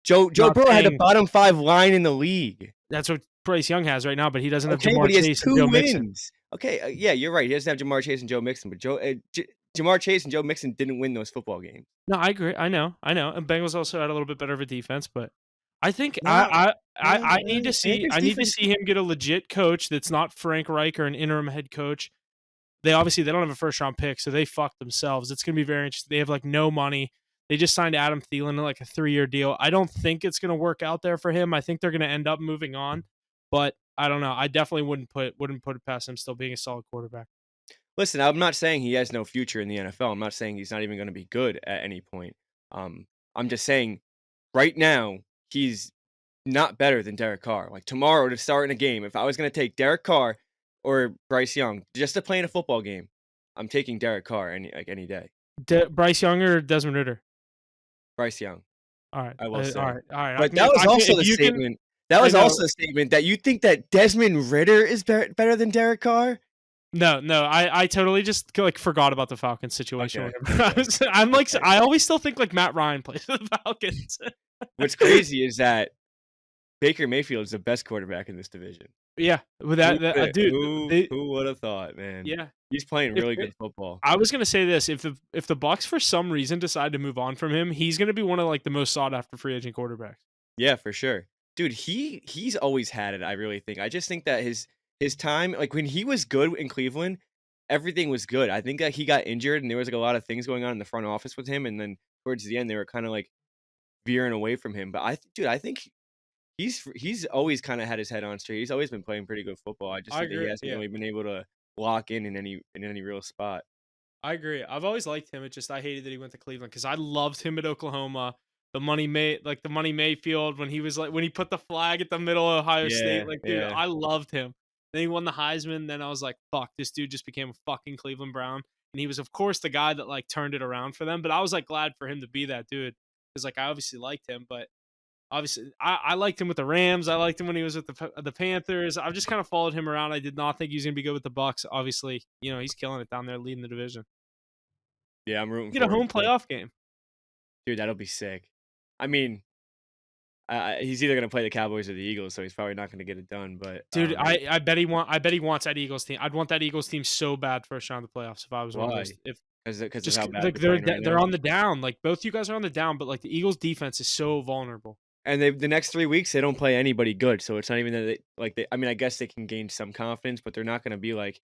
Joe Not Burrow had the saying- bottom 5 line in the league. That's what Bryce Young has right now, but he doesn't have Okay, Jamar but he has Chase and 2 Joe Mixon. wins. Okay, yeah, you're right. He doesn't have Jamar Chase and Joe Mixon, but Jamar Chase and Joe Mixon didn't win those football games. No, I agree. I know. And Bengals also had a little bit better of a defense, but I think No, I need to see Panthers defense- him get a legit coach that's not Frank Reich or an interim head coach. They don't have a first round pick, so they fucked themselves. It's gonna be very interesting. They have like no money. They just signed Adam Thielen to like a 3-year deal. I don't think it's gonna work out there for him. I think they're gonna end up moving on, but I don't know. I definitely wouldn't put it past him still being a solid quarterback. Listen, I'm not saying he has no future in the NFL. I'm not saying he's not even going to be good at any point. I'm just saying right now he's not better than Derek Carr. Like tomorrow to start in a game, if I was going to take Derek Carr or Bryce Young just to play in a football game, I'm taking Derek Carr any day. Bryce Young or Desmond Ridder? Bryce Young. All right. I will say. All right. But that was also the statement. That was also a statement that you think that Desmond Ridder is better than Derek Carr? No, I totally just like forgot about the Falcons situation. Okay. I always still think like Matt Ryan plays for the Falcons. What's crazy is that Baker Mayfield is the best quarterback in this division. Yeah, with that dude. Who would have thought, man? Yeah, he's playing really good football. I was gonna say this: if the Bucs for some reason decide to move on from him, he's gonna be one of like the most sought after free agent quarterbacks. Yeah, for sure, dude. He's always had it. I really think. I just think that his time, like when he was good in Cleveland, everything was good. I think that he got injured and there was like a lot of things going on in the front office with him, and then towards the end they were kind of like veering away from him. But I think he's always kind of had his head on straight. He's always been playing pretty good football. I just think that he hasn't really been able to lock in any real spot. I agree. I've always liked him. It's just I hated that he went to Cleveland because I loved him at Oklahoma. The Money Mayfield when he was like when he put the flag at the middle of Ohio State. Like, dude, I loved him. Then he won the Heisman. Then I was like, fuck, this dude just became a fucking Cleveland Brown. And he was, of course, the guy that like turned it around for them. But I was like glad for him to be that dude because like I obviously liked him, but. Obviously, I liked him with the Rams. I liked him when he was with the Panthers. I've just kind of followed him around. I did not think he was going to be good with the Bucs. Obviously, he's killing it down there, leading the division. Yeah, I'm rooting. Get a home playoff game, dude. That'll be sick. I mean, he's either going to play the Cowboys or the Eagles, so he's probably not going to get it done. But dude, I bet he wants that Eagles team. I'd want that Eagles team so bad first round of the playoffs if I was one of those. Because how bad like they're on the down. Like both you guys are on the down, but like the Eagles defense is so vulnerable. And the next 3 weeks they don't play anybody good, so it's not even that I mean, I guess they can gain some confidence, but they're not going to be like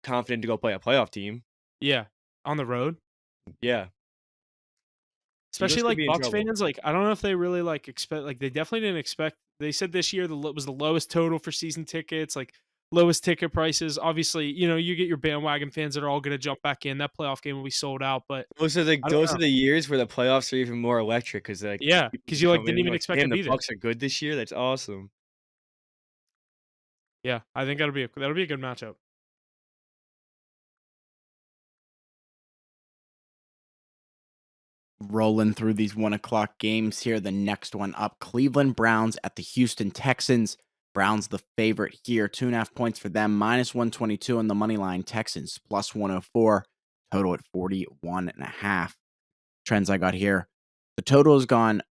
confident to go play a playoff team. Yeah, on the road. Yeah, especially like Bucs fans. Like I don't know if they really like expect. Like they definitely didn't expect. They said this year was the lowest total for season tickets. Like lowest ticket prices. Obviously, you get your bandwagon fans that are all going to jump back in. That playoff game will be sold out. But those are the years where the playoffs are even more electric because because you like didn't even expect to be the there. Bucs are good this year. That's awesome. Yeah, I think that'll be a good matchup. Rolling through these 1 o'clock games here. The next one up, Cleveland Browns at the Houston Texans. Browns the favorite here, 2.5 points for them, -122 on the money line. Texans +104, total at 41.5. Trends I got here. The total has gone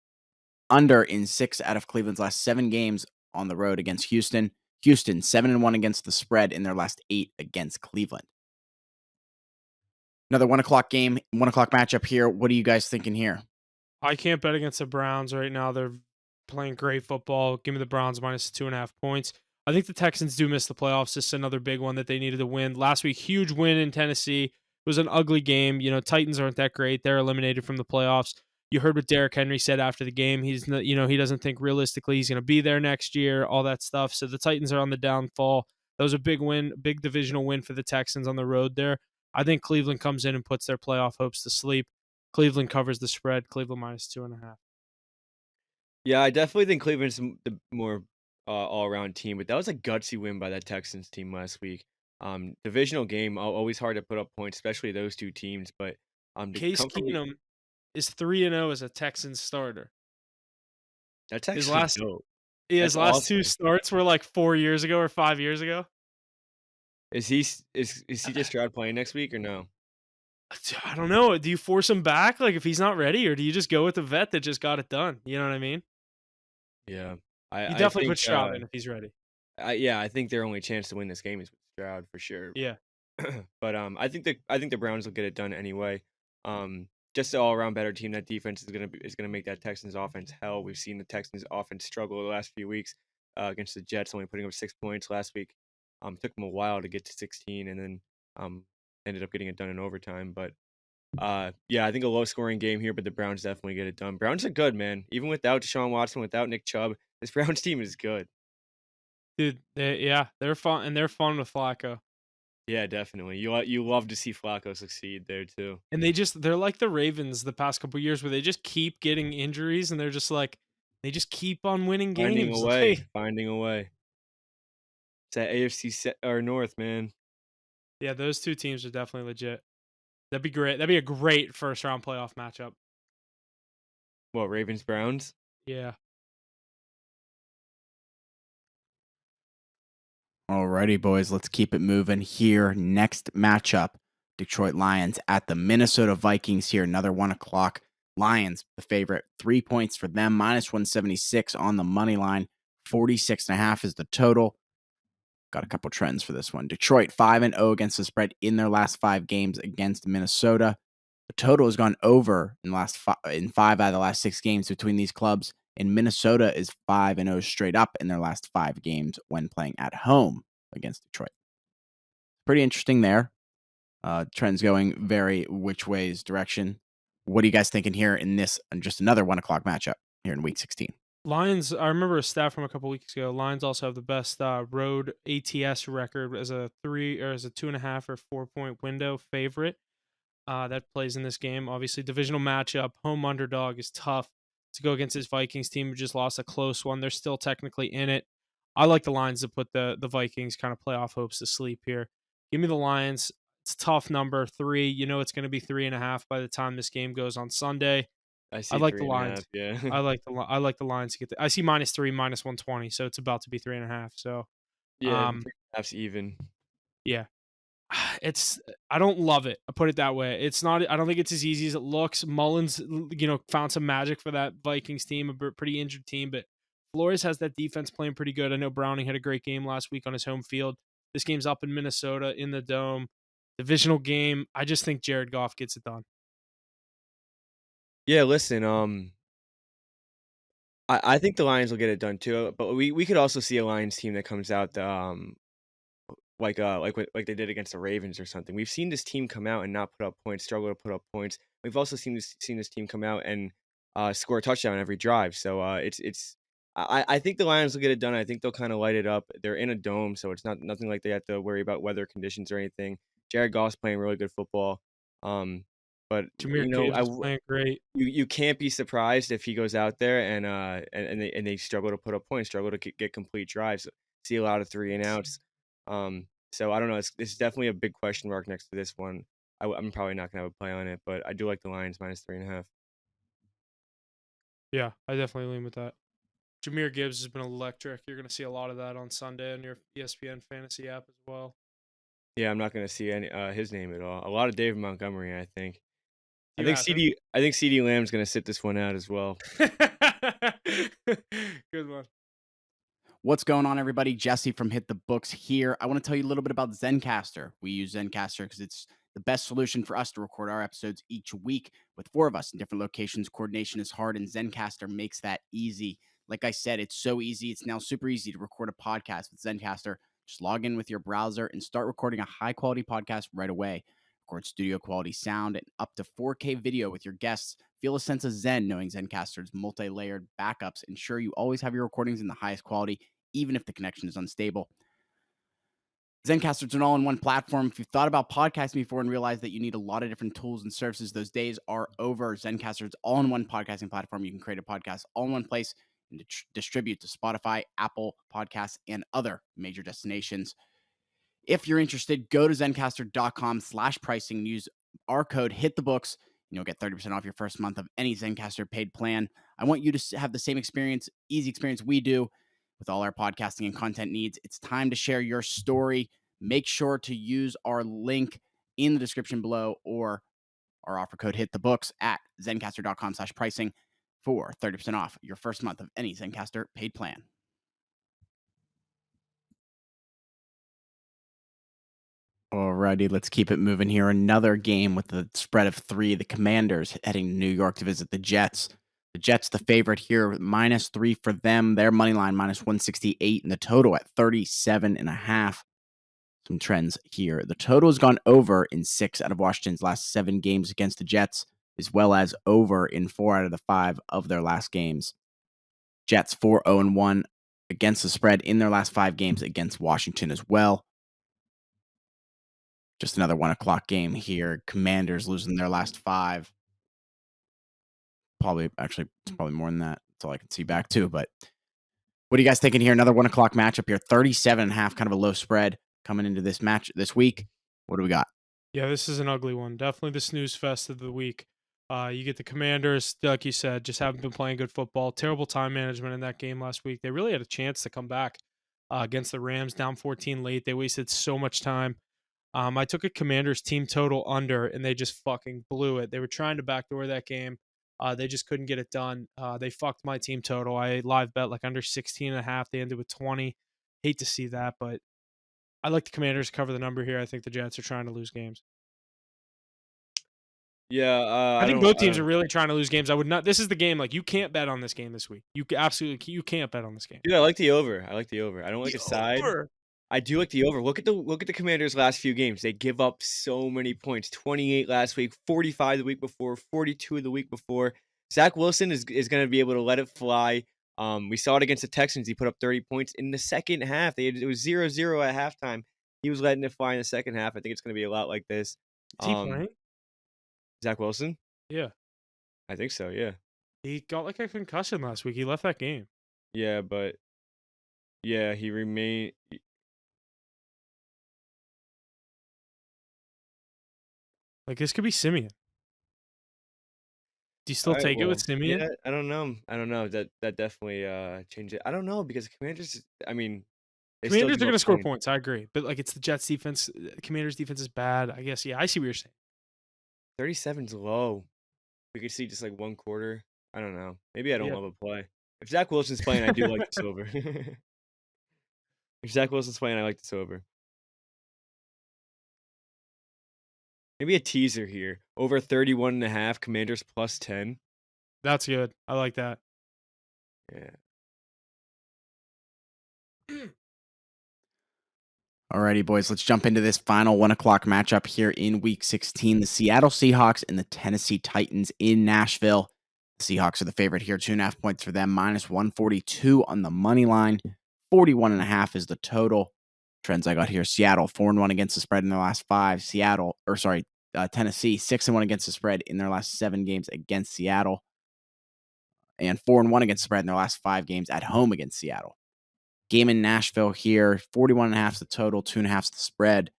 under in 6 out of Cleveland's last 7 games on the road against Houston. Houston 7-1 against the spread in their last 8 against Cleveland. Another 1 o'clock game, 1 o'clock matchup here. What are you guys thinking here? I can't bet against the Browns right now. They're playing great football. Give me the Browns -2.5 points. I think the Texans do miss the playoffs. This is another big one that they needed to win. Last week, huge win in Tennessee. It was an ugly game. Titans aren't that great. They're eliminated from the playoffs. You heard what Derrick Henry said after the game. He's not, he doesn't think realistically he's going to be there next year, all that stuff. So the Titans are on the downfall. That was a big win, big divisional win for the Texans on the road there. I think Cleveland comes in and puts their playoff hopes to sleep. Cleveland covers the spread. Cleveland -2.5. Yeah, I definitely think Cleveland's the more all-around team, but that was a gutsy win by that Texans team last week. Divisional game, always hard to put up points, especially those two teams. But to Case come from the, Keenum is 3-0 as a Texans starter. that's His actually last dope. his That's last 2 awesome. starts were like 4 years ago or 5 years ago. Is CJ Stroud playing next week or no? I don't know. Do you force him back, like, if he's not ready, or do you just go with the vet that just got it done? You know what I mean? Yeah, You I definitely think put Stroud in if he's ready. yeah, I think their only chance to win this game is with Stroud for sure. Yeah. But I think the Browns will get it done anyway. Just an all around better team. That defense is gonna make that Texans offense hell. We've seen the Texans offense struggle the last few weeks against the Jets, only putting up 6 points last week. Took them a while to get to 16, and then ended up getting it done in overtime. But yeah, I think a low scoring game here, but the Browns definitely get it done. Browns are good, man. Even without Deshaun Watson, without Nick Chubb, this Browns team is good. Dude, they're fun, and they're fun with Flacco. Yeah, definitely. You love to see Flacco succeed there too. And they're like the Ravens the past couple years where they just keep getting injuries, and they're just like they just keep on winning Finding a games. way, Like, finding a way. It's that AFC or North, man. yeah, those 2 teams are definitely legit. That'd be great. That'd be a great first round playoff matchup. What, Ravens Browns? Yeah. Alrighty, boys, let's keep it moving here. Next matchup, Detroit Lions at the Minnesota Vikings here. Another 1 o'clock. Lions, the favorite, 3 points for them, -176 on the money line. 46.5 is the total. Got a couple trends for this one. Detroit 5-0 against the spread in their last 5 games against Minnesota. The total has gone over in 5 out of the last 6 games between these clubs. And Minnesota is 5-0 straight up in their last 5 games when playing at home against Detroit. Pretty interesting there. Trends going very which ways direction. What are you guys thinking here in this just another 1 o'clock matchup here in week 16? Lions, I remember a stat from a couple weeks ago. Lions also have the best road ATS record as a 3 or as a 2.5 or 4 point window favorite. That plays in this game. Obviously, divisional matchup, home underdog is tough to go against this Vikings team who just lost a close one. They're still technically in it. I like the Lions to put the Vikings kind of playoff hopes to sleep here. Give me the Lions. It's a tough number 3. You know it's going to be 3.5 by the time this game goes on Sunday. I I see like the three and a Lions. half. Yeah. I like the Lions to get. I see -3, -120, so it's about to be 3.5. So, Yeah, um, 3.5's even. yeah. It's I don't love it. I put it that way. It's not. I don't think it's as easy as it looks. Mullins, found some magic for that Vikings team, pretty injured team, but Flores has that defense playing pretty good. I know Browning had a great game last week on his home field. This game's up in Minnesota in the dome, divisional game. I just think Jared Goff gets it done. Yeah, listen, I think the Lions will get it done too, but we could also see a Lions team that comes out like they did against the Ravens or something. We've seen this team come out and not put up points, struggle to put up points. We've also seen this team come out and score a touchdown every drive. So it's I think the Lions will get it done. I think they'll kind of light it up. They're in a dome, so it's nothing like they have to worry about weather conditions or anything. Jared Goff's playing really good football. Um, but Jameer Gibbs is playing great. you can't be surprised if he goes out there and they struggle to put up points, struggle to get complete drives. see a lot of 3 and outs. So I don't know. It's definitely a big question mark next to this one. I'm probably not gonna have a play on it, but I do like the Lions -3.5. Yeah, I definitely lean with that. Jameer Gibbs has been electric. You're going to see a lot of that on Sunday on your ESPN fantasy app as well. Yeah, I'm not gonna see any his name at all. A lot of David Montgomery, I think. Do you have him? I think CD Lamb's gonna sit this one out as well. Good one. What's going on, everybody? Jesse from Hit the Books here. I want to tell you a little bit about Zencastr. We use Zencastr because it's the best solution for us to record our episodes each week with 4 of us in different locations. Coordination is hard, and Zencastr makes that easy. Like I said, it's so easy. It's now super easy to record a podcast with Zencastr. Just log in with your browser and start recording a high-quality podcast right away. Record studio quality sound and up to 4K video with your guests. Feel a sense of zen knowing Zencastr's multi-layered backups ensure you always have your recordings in the highest quality, even if the connection is unstable. Zencastr is an all-in-one platform. If you've thought about podcasting before and realized that you need a lot of different tools and services, those days are over. Zencastr is all-in-one podcasting platform. You can create a podcast all in one place and distribute to Spotify, Apple Podcasts, and other major destinations. If you're interested, go to zencastr.com/pricing and use our code HITTHEBOOKS, and you'll get 30% off your first month of any Zencastr paid plan. I want you to have the same experience, easy experience we do with all our podcasting and content needs. It's time to share your story. Make sure to use our link in the description below or our offer code HITTHEBOOKS at zencastr.com/pricing for 30% off your first month of any Zencastr paid plan. Alrighty, let's keep it moving here. Another game with the spread of 3. The Commanders heading to New York to visit the Jets. The Jets, the favorite here, -3 for them. Their money line -168, and the total at 37.5. Some trends here. The total has gone over in 6 out of Washington's last 7 games against the Jets, as well as over in 4 out of the 5 of their last games. Jets 4-0-1 against the spread in their last 5 games against Washington as well. Just another 1:00 game here. Commanders losing their last 5. It's probably more than that. That's all I can see back to. But what are you guys thinking here? Another 1:00 matchup here. 37.5, kind of a low spread coming into this match this week. What do we got? Yeah, this is an ugly one. Definitely the snooze fest of the week. You get the Commanders, like you said, just haven't been playing good football. Terrible time management in that game last week. They really had a chance to come back against the Rams, down 14 late. They wasted so much time. I took a Commanders team total under, and they just fucking blew it. They were trying to backdoor that game. They just couldn't get it done. They fucked my team total. I live bet like under 16.5. They ended with 20. Hate to see that, but I like the Commanders to cover the number here. I think the Jets are trying to lose games. Yeah, I think both teams are really trying to lose games. I would not. This is the game. Like, you can't bet on this game this week. You can't bet on this game. Dude, I like the over. I like the over. I don't like The a side. over. I do like the over. Look at the Commanders' last few games. They give up so many points. 28 last week, 45 the week before, 42 the week before. Zach Wilson is going to be able to let it fly. We saw it against the Texans. He put up 30 points in the second half. It was 0-0 at halftime. He was letting it fly in the second half. I think it's going to be a lot like this. Is he playing? Zach Wilson? Yeah. I think so, yeah. He got like a concussion last week. He left that game. Yeah, but yeah, he remained. Like, this could be Simeon. Do you still take it with Simeon? Yeah, I don't know. That definitely changed it. I don't know because the Commanders. I mean, they still Commanders are give going up to score points. points. I agree. But, like, it's the Jets defense. Commanders defense is bad. I guess, yeah, I see what you're saying. 37's low. We could see just like one quarter. I don't know. Maybe I don't Yeah. love a play. If Zach Wilson's playing, I do like this over. If Zach Wilson's playing, I like this over. Maybe a teaser here. Over 31.5. Commanders +10. That's good. I like that. Yeah. Alrighty, boys, let's jump into this final 1:00 matchup here in Week 16. The Seattle Seahawks and the Tennessee Titans in Nashville. The Seahawks are the favorite here, 2.5 points for them, -142 on the money line. 41.5 is the total. Trends I got here: Seattle 4-1 against the spread in their last 5. Tennessee 6-1 against the spread in their last 7 games against Seattle, and 4-1 against the spread in their last 5 games at home against Seattle. Game in Nashville here. 41.5 is the total, 2.5 is the spread.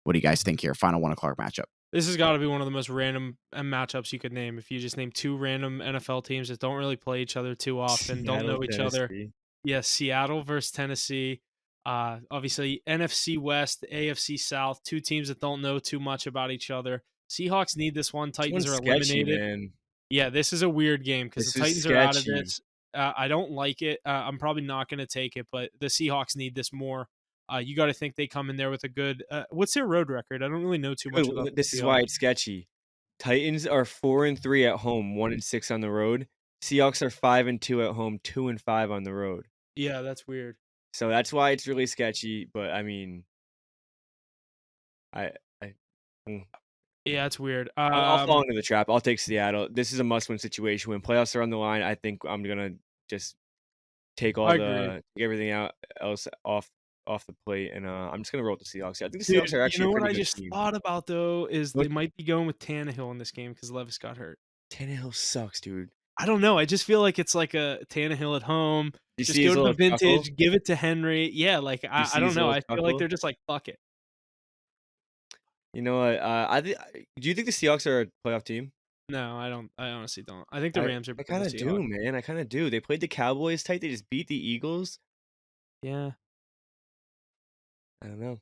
What do you guys think here? Final 1 o'clock matchup. This has got to be one of the most random matchups you could name. If you just name two random NFL teams that don't really play each other too often, don't Seattle, know each other. Tennessee. Yeah, Seattle versus Tennessee. Obviously, NFC West, AFC South, two teams that don't know too much about each other. Seahawks need this one. This Titans one's are sketchy, eliminated. man. Yeah, this is a weird game because the This is Titans are out of sketchy. this. I don't like it. I'm probably not going to take it, but the Seahawks need this more. You got to think they come in there with a good. What's their road record? I don't really know too much about the This is Seahawks. why it's sketchy. Titans are 4-3 at home, 1-6 on the road. Seahawks are 5-2 at home, 2-5 on the road. Yeah, that's weird. So that's why it's really sketchy. But I mean, I Yeah, it's weird. I'll fall into the trap. I'll take Seattle. This is a must-win situation. When playoffs are on the line, I think I'm gonna just take everything else off the plate, and I'm just gonna roll with the Seahawks. I think the Dude, Seahawks are actually you know a what pretty I good just team. thought about though is What? they might be going with Tannehill in this game because Levis got hurt. Tannehill sucks, dude. I don't know. I just feel like it's like a Tannehill at home. You Just see go his to the little chuckle? vintage, give it to Henry. Yeah, like You I see don't his know. little I feel like chuckle? they're just like fuck it. You know what? Do you think the Seahawks are a playoff team? No, I don't. I honestly don't. I think the Rams are I better kind than of the do, Seahawks. man. I kind of do. They played the Cowboys tight. They just beat the Eagles. Yeah, I don't know,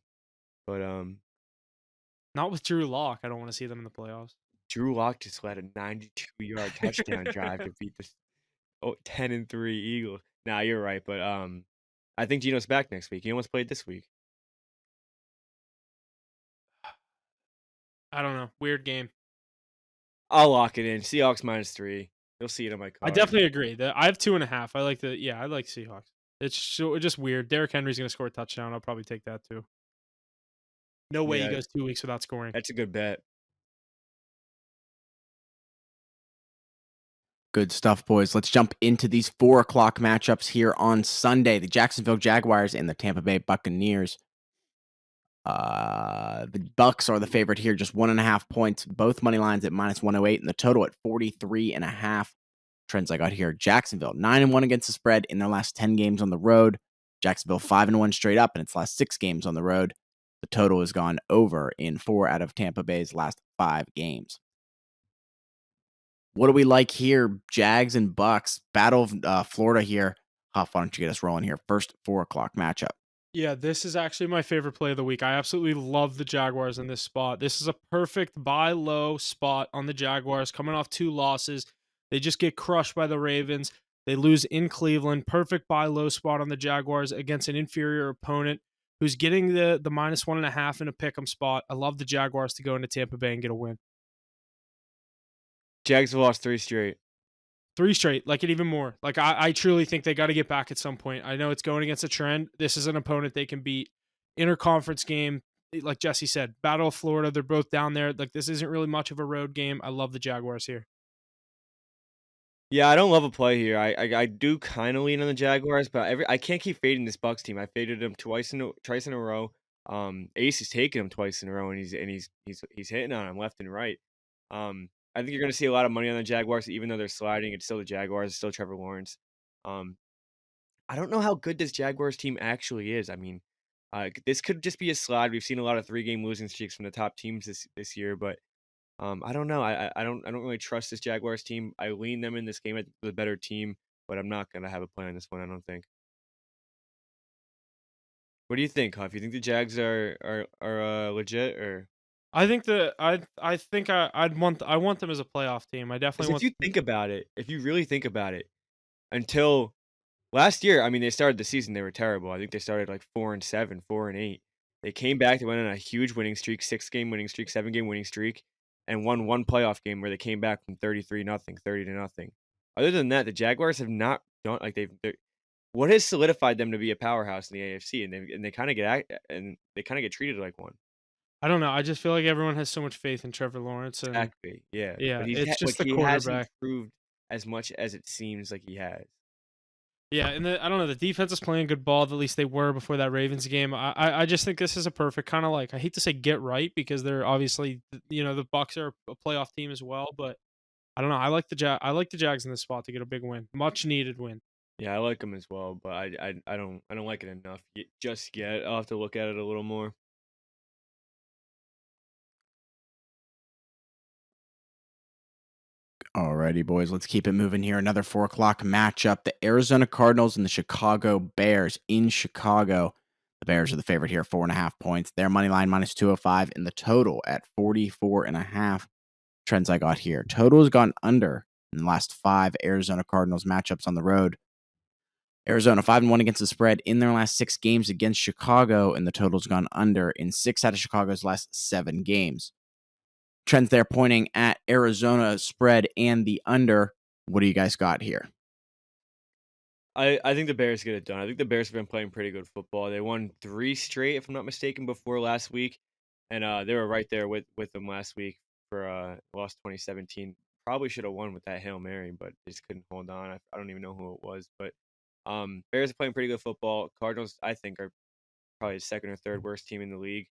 but not with Drew Lock. I don't want to see them in the playoffs. Drew Lock just led a 92-yard touchdown drive to beat the 10-3 Eagles. Nah, you're right, but I think Geno's back next week. He almost played this week. I don't know. Weird game. I'll lock it in. Seahawks -3. You'll see it on my I card. definitely agree. I have 2.5. I like the. Yeah, I like Seahawks. It's just weird. Derrick Henry's going to score a touchdown. I'll probably take that too. No way he Yeah, goes 2 weeks without scoring. that's a good bet. Good stuff, boys. Let's jump into these 4 o'clock matchups here on Sunday. The Jacksonville Jaguars and the Tampa Bay Buccaneers. The Bucks are the favorite here, just 1.5 points. Both money lines at -108, and the total at 43.5. Trends I got here: Jacksonville 9-1 against the spread in their last 10 games on the road. Jacksonville 5-1 straight up in its last 6 games on the road. The total has gone over in 4 out of Tampa Bay's last 5 games. What do we like here? Jags and Bucks, Battle of Florida here. Huff, why don't you get us rolling here? First 4 o'clock matchup. Yeah, this is actually my favorite play of the week. I absolutely love the Jaguars in this spot. This is a perfect buy low spot on the Jaguars coming off 2 losses. They just get crushed by the Ravens. They lose in Cleveland. Perfect buy low spot on the Jaguars against an inferior opponent who's getting the -1.5 in a pick'em spot. I love the Jaguars to go into Tampa Bay and get a win. Jags have lost 3 straight. 3 straight, like it even more. Like I truly think they got to get back at some point. I know it's going against a trend. This is an opponent they can beat. Interconference game, like Jesse said, Battle of Florida. They're both down there. Like this isn't really much of a road game. I love the Jaguars here. Yeah, I don't love a play here. I do kind of lean on the Jaguars, but I can't keep fading this Bucks team. I faded him twice in a row. Ace is taking him twice in a row, and he's hitting on him left and right. I think you're going to see a lot of money on the Jaguars, even though they're sliding. It's still the Jaguars. It's still Trevor Lawrence. I don't know how good this Jaguars team actually is. I mean, this could just be a slide. We've seen a lot of 3-game losing streaks from the top teams this year, but I don't know. I don't really trust this Jaguars team. I lean them in this game at the better team, but I'm not going to have a play on this one. I don't think. What do you think, Huff? You think the Jags are legit or? I think I want them as a playoff team. I definitely Because if want. you think about it, if you really think about it, until last year, I mean, they started the season, they were terrible. I think they started like 4-7, 4-8. They came back, they went on a huge winning streak, 6-game winning streak, 7-game winning streak, and won one playoff game where they came back from 33-0, 30-0. Other than that, the Jaguars have not done like what has solidified them to be a powerhouse in the AFC, and they kind of get treated like one. I don't know. I just feel like everyone has so much faith in Trevor Lawrence, and Exactly, yeah. yeah, But it's just the he hasn't quarterback. proved as much as it seems like he has. Yeah, and I don't know. The defense is playing good ball. At least they were before that Ravens game. I just think this is a perfect kind of like I hate to say get right because they're obviously the Bucks are a playoff team as well. But I don't know. I like the Jags in this spot to get a big win, much needed win. Yeah, I like them as well, but I don't like it enough just yet. I'll have to look at it a little more. Alrighty, boys, let's keep it moving here. Another 4 o'clock matchup. The Arizona Cardinals and the Chicago Bears in Chicago. The Bears are the favorite here, 4.5 points. Their money line minus 205 and the total at 44.5. Trends I got here. Total has gone under in the last 5 Arizona Cardinals matchups on the road. Arizona 5-1 against the spread in their last 6 games against Chicago, and the total's gone under in 6 out of Chicago's last 7 games. Trends there pointing at Arizona spread and the under. What do you guys got here? I think the Bears get it done. I think the Bears have been playing pretty good football. They won 3 straight, if I'm not mistaken, before last week, and they were right there with them last week for lost 2017. Probably should have won with that Hail Mary, but they just couldn't hold on. I don't even know who it was, but Bears are playing pretty good football. Cardinals, I think, are probably the second or third worst team in the league.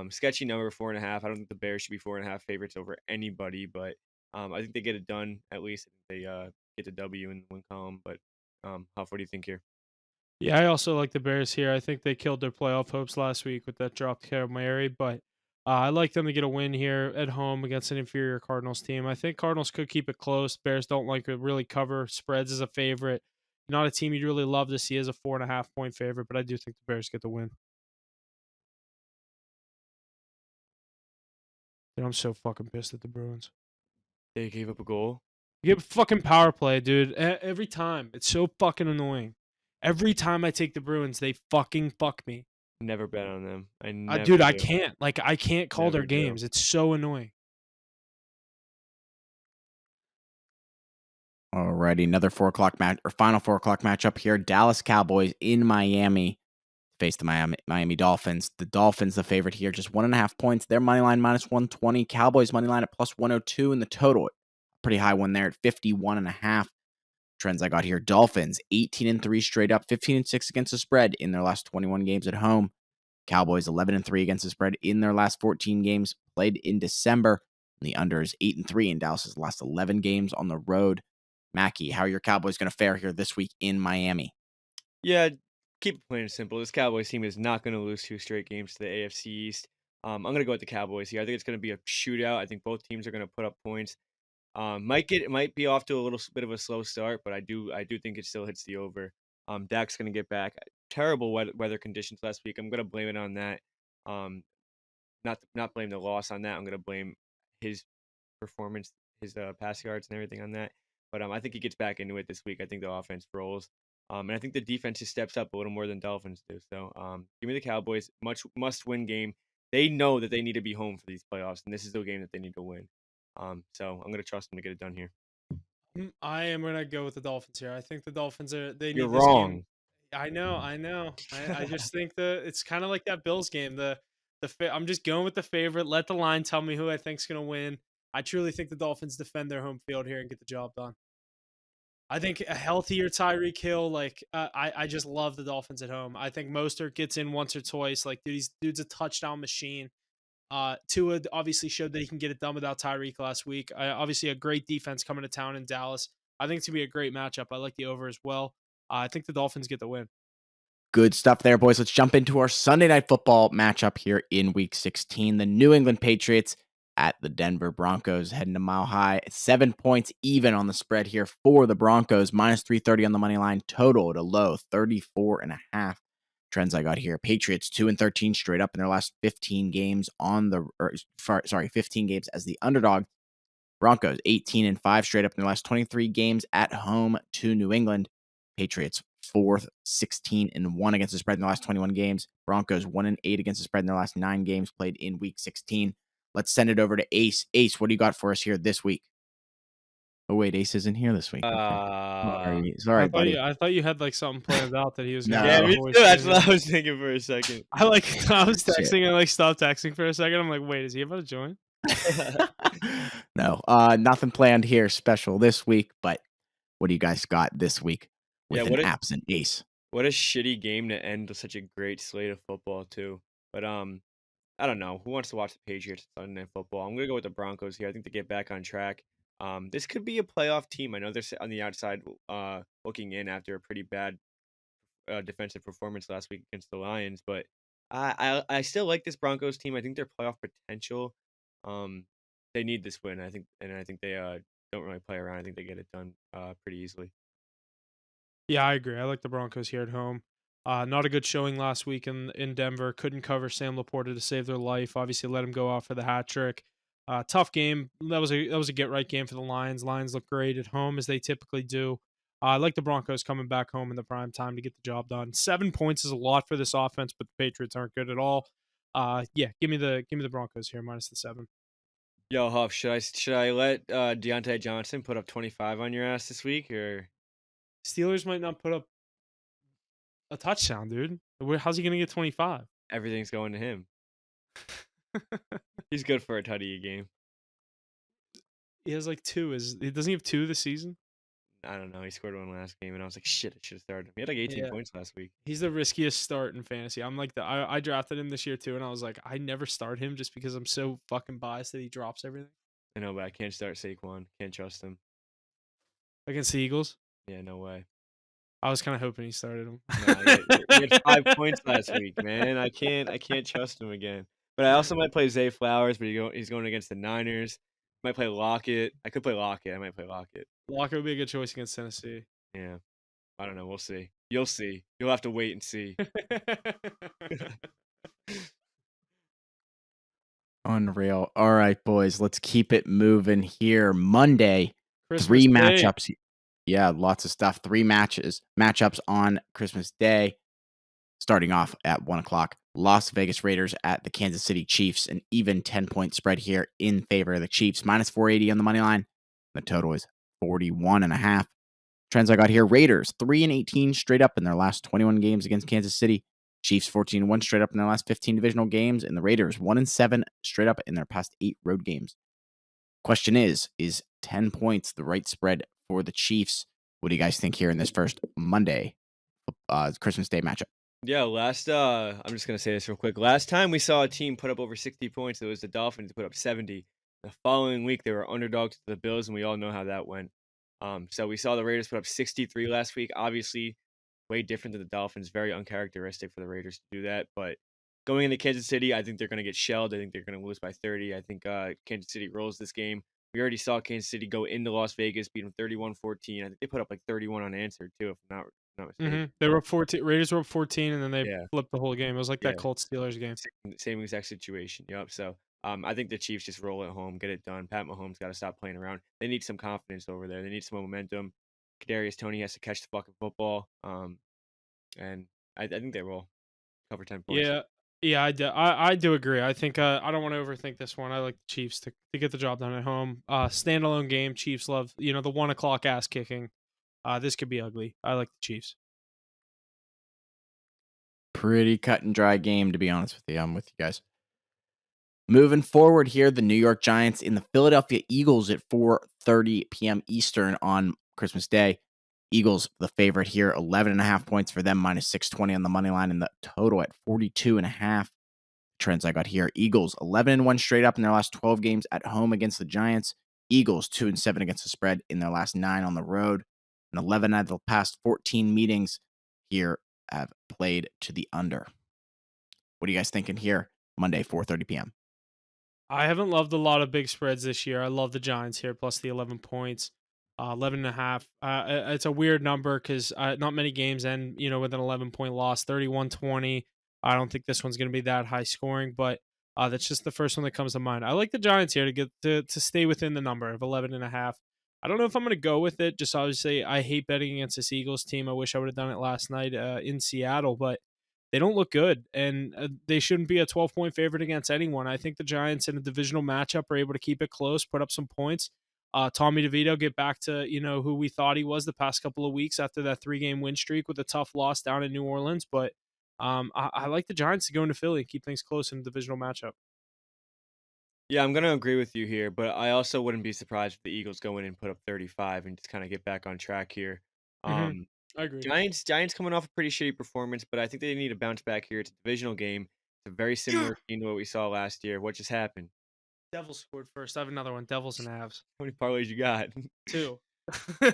Sketchy number 4.5. I don't think the Bears should be 4.5 favorites over anybody, but I think they get it done at least. They get the W in the win column. But Huff, what do you think here? Yeah, I also like the Bears here. I think they killed their playoff hopes last week with that dropped Hail Mary, but I like them to get a win here at home against an inferior Cardinals team. I think Cardinals could keep it close. Bears don't like to really cover spreads as a favorite. Not a team you'd really love to see as a 4.5 point favorite, but I do think the Bears get the win. Dude, I'm so fucking pissed at the Bruins. They gave up a goal. You get fucking power play, dude. Every time. It's so fucking annoying. Every time I take the Bruins, they fucking fuck me. Never bet on them. I Dude, never I do. can't. Like, I can't call their Never do. games. It's so annoying. Alrighty, another 4 o'clock match or final 4 o'clock matchup here. Dallas Cowboys in Miami face the Miami Dolphins. The Dolphins, the favorite here, just 1.5 points. Their money line minus 120. Cowboys money line at plus 102, and the total pretty high one there at 51.5. Trends I got here: Dolphins 18-3 straight up, 15-6 against the spread in their last 21 games at home. Cowboys 11-3 against the spread in their last 14 games played in December. And the under is 8-3 in Dallas's last 11 games on the road. Mackie, how are your Cowboys going to fare here this week in Miami? Yeah, keep it plain and simple. This Cowboys team is not going to lose 2 straight games to the AFC East. I'm going to go with the Cowboys here. I think it's going to be a shootout. I think both teams are going to put up points. Might be off to a little bit of a slow start, but I do think it still hits the over. Dak's gonna get back. Terrible weather conditions last week. I'm gonna blame it on that. Um, not blame the loss on that. I'm gonna blame his performance, his pass yards and everything on that. But I think he gets back into it this week. I think the offense rolls. And I think the defense just steps up a little more than Dolphins do. So give me the Cowboys. Much must win game. They know that they need to be home for these playoffs, and this is the game that they need to win. So I'm gonna trust them to get it done here. I am gonna go with the Dolphins here. I think the Dolphins they You're need this game. wrong. I know. I just think it's kind of like that Bills game. I'm just going with the favorite. Let the line tell me who I think's gonna win. I truly think the Dolphins defend their home field here and get the job done. I think a healthier Tyreek Hill, like I just love the Dolphins at home. I think Mostert gets in once or twice. Like dude's a touchdown machine. Tua obviously showed that he can get it done without Tyreek last week. Obviously, a great defense coming to town in Dallas. I think it's gonna be a great matchup. I like the over as well. I think the Dolphins get the win. Good stuff there, boys. Let's jump into our Sunday night football matchup here in week 16. The New England Patriots at the Denver Broncos heading to Mile High. 7 points even on the spread here for the Broncos. Minus 330 on the money line. Total at a low 34.5. Trends I got here. Patriots 2-13 straight up in their last 15 games 15 games as the underdog. Broncos 18-5 straight up in their last 23 games at home to New England. Patriots 4th, 16-1 against the spread in the last 21 games. Broncos 1-8 against the spread in their last 9 games played in week 16. Let's send it over to Ace. Ace, what do you got for us here this week? Oh wait, Ace isn't here this week. Okay. Sorry, buddy. I thought you had like something planned out that he was gonna Yeah, have No. a me voice too. That's change. what I was thinking for a second. I was Shit. texting and like stopped texting for a second. I'm like, wait, is he about to join? No, nothing planned here special this week, but what do you guys got this week with Yeah, an absent Ace? what a shitty game to end with such a great slate of football too. But I don't know. Who wants to watch the Patriots Sunday Night Football? I'm gonna go with the Broncos here. I think they get back on track. This could be a playoff team. I know they're on the outside, looking in after a pretty bad defensive performance last week against the Lions, but I still like this Broncos team. I think their playoff potential. Um, they need this win. I think they don't really play around. I think they get it done pretty easily. Yeah, I agree. I like the Broncos here at home. Not a good showing last week in Denver. Couldn't cover Sam Laporta to save their life. Obviously, let him go off for the hat trick. Tough game. That was a get right game for the Lions. Lions look great at home as they typically do. I like the Broncos coming back home in the prime time to get the job done. 7 points is a lot for this offense, but the Patriots aren't good at all. Yeah, give me the Broncos here minus the 7. Yo, Huff, should I let Deontay Johnson put up 25 on your ass this week, or Steelers might not put up a touchdown, dude. How's he gonna get 25? everything's going to him? He's good for a tutty a game. He has like two. Doesn't he have two this season? I don't know. He scored one last game, and I was like, shit, I should have started him. He had like 18 Yeah. points last week. He's the riskiest start in fantasy. I'm like I drafted him this year too, and I was like, I never start him just because I'm so fucking biased that he drops everything I know, but I can't start Saquon. Can't trust him. against the Eagles. Yeah, no way. I was kind of hoping he started him. No, he had 5 points last week, man. I can't trust him again. But I also might play Zay Flowers, but he's going against the Niners. Might play Lockett. I could play Lockett. I might play Lockett. Locker would be a good choice against Tennessee. Yeah, I don't know. We'll see. You'll see. You'll have to wait and see. Unreal. All right, boys, let's keep it moving here. Monday, Christmas three Day. matchups. Yeah, lots of stuff. Three matchups on Christmas Day. Starting off at 1 o'clock, Las Vegas Raiders at the Kansas City Chiefs. An even 10-point spread here in favor of the Chiefs. Minus 480 on the money line. The total is 41.5. Trends I got here: Raiders 3-18 straight up in their last 21 games against Kansas City. Chiefs 14-1 straight up in their last 15 divisional games, and the Raiders 1-7 straight up in their past 8 road games. Question is 10 points the right spread for the Chiefs? What do you guys think here in this first Monday, Christmas Day matchup? Yeah, I'm just gonna say this real quick. Last time we saw a team put up over 60 points, it was the Dolphins put up 70. The following week, they were underdogs to the Bills, and we all know how that went. So we saw the Raiders put up 63 last week. Obviously, way different than the Dolphins. Very uncharacteristic for the Raiders to do that. But going into Kansas City, I think they're gonna get shelled. I think they're gonna lose by 30. I think Kansas City rolls this game. We already saw Kansas City go into Las Vegas, beat them 31-14. I think they put up like 31 unanswered too, if I'm not mistaken. They were up 14. Raiders were up 14, and then they Yeah. flipped the whole game. It was like that Yeah. Colts Steelers game. Same exact situation. Yep. So I think the Chiefs just roll it home, get it done. Pat Mahomes got to stop playing around. They need some confidence over there. They need some momentum. Kadarius Toney has to catch the fucking football. And I think they will cover 10 points. Yeah, I do agree. I think I don't want to overthink this one. I like the Chiefs to get the job done at home. Standalone game. Chiefs love the 1 o'clock ass kicking. This could be ugly. I like the Chiefs. Pretty cut and dry game, to be honest with you. I'm with you guys. Moving forward here, the New York Giants in the Philadelphia Eagles at 4:30 p.m. Eastern on Christmas Day. Eagles, the favorite here, 11.5 points for them, minus 620 on the money line, and the total at 42.5. Trends I got here: Eagles 11-1 straight up in their last 12 games at home against the Giants. Eagles 2-7 against the spread in their last 9 on the road, and 11 out of the past 14 meetings here have played to the under. What are you guys thinking here? Monday, 4:30 p.m. I haven't loved a lot of big spreads this year. I love the Giants here plus the 11 points, 11.5. It's a weird number because not many games end, with an 11-point loss, 31-20. I don't think this one's going to be that high scoring, but that's just the first one that comes to mind. I like the Giants here to get to stay within the number of 11.5. I don't know if I'm going to go with it. Just obviously, I hate betting against this Eagles team. I wish I would have done it last night in Seattle, but they don't look good, and they shouldn't be a 12-point favorite against anyone. I think the Giants in a divisional matchup are able to keep it close, put up some points. Tommy DeVito get back to who we thought he was the past couple of weeks after that 3-game win streak with a tough loss down in New Orleans. But I like the Giants to go into Philly and keep things close in a divisional matchup. Yeah, I'm gonna agree with you here, but I also wouldn't be surprised if the Eagles go in and put up 35 and just kind of get back on track here. I agree. Giants coming off a pretty shitty performance, but I think they need to bounce back here. It's a divisional game. It's a very similar team to what we saw last year. What just happened? Devils scored first. I have another one. Devils and Avs. How many parlays you got? 2.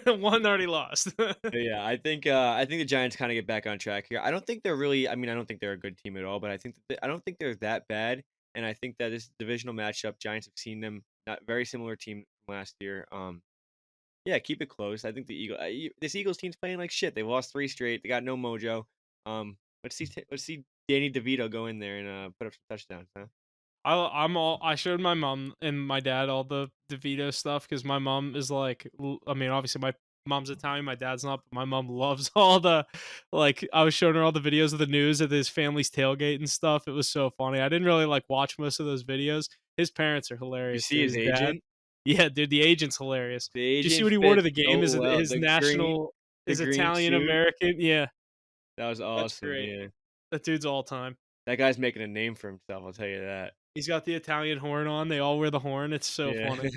One already lost. But yeah, I think the Giants kind of get back on track here. I don't think they're really. I mean, I don't think they're a good team at all. But I don't think they're that bad. And I think that this divisional matchup, Giants have seen them not very similar team from last year. Yeah, keep it close. I think this Eagles team's playing like shit. They lost 3 straight. They got no mojo. Let's see Danny DeVito go in there and put up some touchdowns, huh? I showed my mom and my dad all the DeVito stuff because my mom is like, I mean, obviously my mom's Italian, my dad's not, but my mom loves all the, like, I was showing her all the videos of the news of his family's tailgate and stuff. It was so funny. I didn't really like watch most of those videos. His parents are You hilarious, see dude. his His dad, agent? yeah, dude, the agent's hilarious. The Did you see agent what he wore to fits the so game? well. His The national, his green Italian suit. American, yeah, That was that's awesome. great. Yeah, That dude's all time. that guy's making a name for himself. I'll tell you that. He's got the Italian horn on. They all wear the horn. It's so Yeah. funny.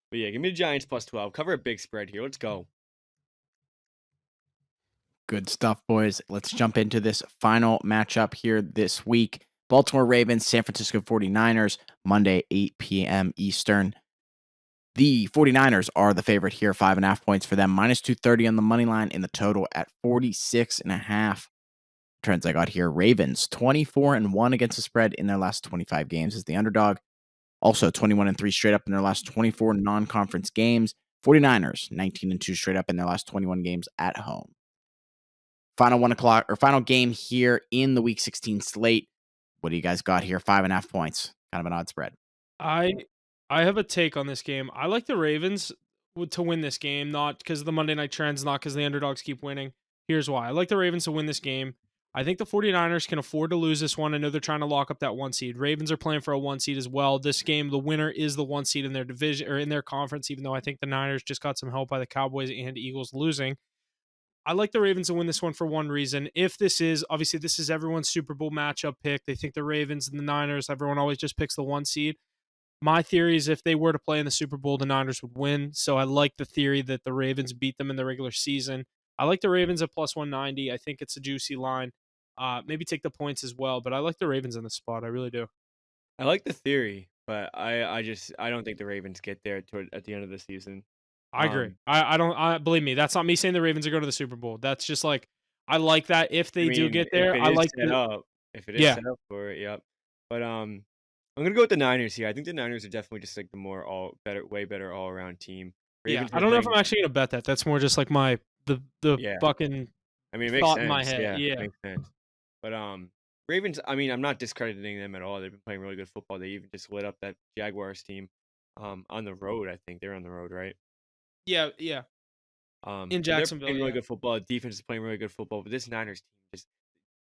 But yeah, give me the Giants plus 12. Cover a big spread here. Let's go. Good stuff, boys. Let's jump into this final matchup here this week. Baltimore Ravens, San Francisco 49ers, Monday, 8 p.m. Eastern. The 49ers are the favorite here, 5.5 points for them, minus 230 on the money line in the total at 46.5. Trends I got here, Ravens 24-1 against the spread in their last 25 games as the underdog. Also 21-3 straight up in their last 24 non-conference games. 49ers 19-2 straight up in their last 21 games at home. Final game here in the Week 16 slate. What do you guys got here? 5.5 points, kind of an odd spread. I have a take on this game. I like the Ravens to win this game, not because of the Monday night trends, not because the underdogs keep winning. Here's why. I like the Ravens to win this game. I think the 49ers can afford to lose this one. I know they're trying to lock up that 1 seed. Ravens are playing for a 1 seed as well. This game, the winner is the 1 seed in their division or in their conference, even though I think the Niners just got some help by the Cowboys and Eagles losing. I like the Ravens to win this one for one reason. If this is, obviously, this is everyone's Super Bowl matchup pick. They think the Ravens and the Niners, everyone always just picks the 1 seed. My theory is if they were to play in the Super Bowl, the Niners would win. So I like the theory that the Ravens beat them in the regular season. I like the Ravens at plus 190. I think it's a juicy line. Maybe take the points as well, but I like the Ravens in the spot. I really do. I like the theory, but I don't think the Ravens get there at the end of the season. I agree. I don't believe me. That's not me saying the Ravens are going to the Super Bowl. That's just like I like that if they do get there. I like if it is set up for it, yep. But I'm gonna go with the Niners here. I think the Niners are definitely just like the way better all around team. Ravens I don't know if I'm actually gonna bet that. That's more just like my the fucking I mean, it makes thought sense. in my head. Yeah, Yeah. it makes sense. But Ravens. I mean, I'm not discrediting them at all. They've been playing really good football. They even just lit up that Jaguars team on the road. I think they're on the road, right? Yeah. In They're Jacksonville, playing really yeah. good football. Defense is playing really good football. But this Niners team just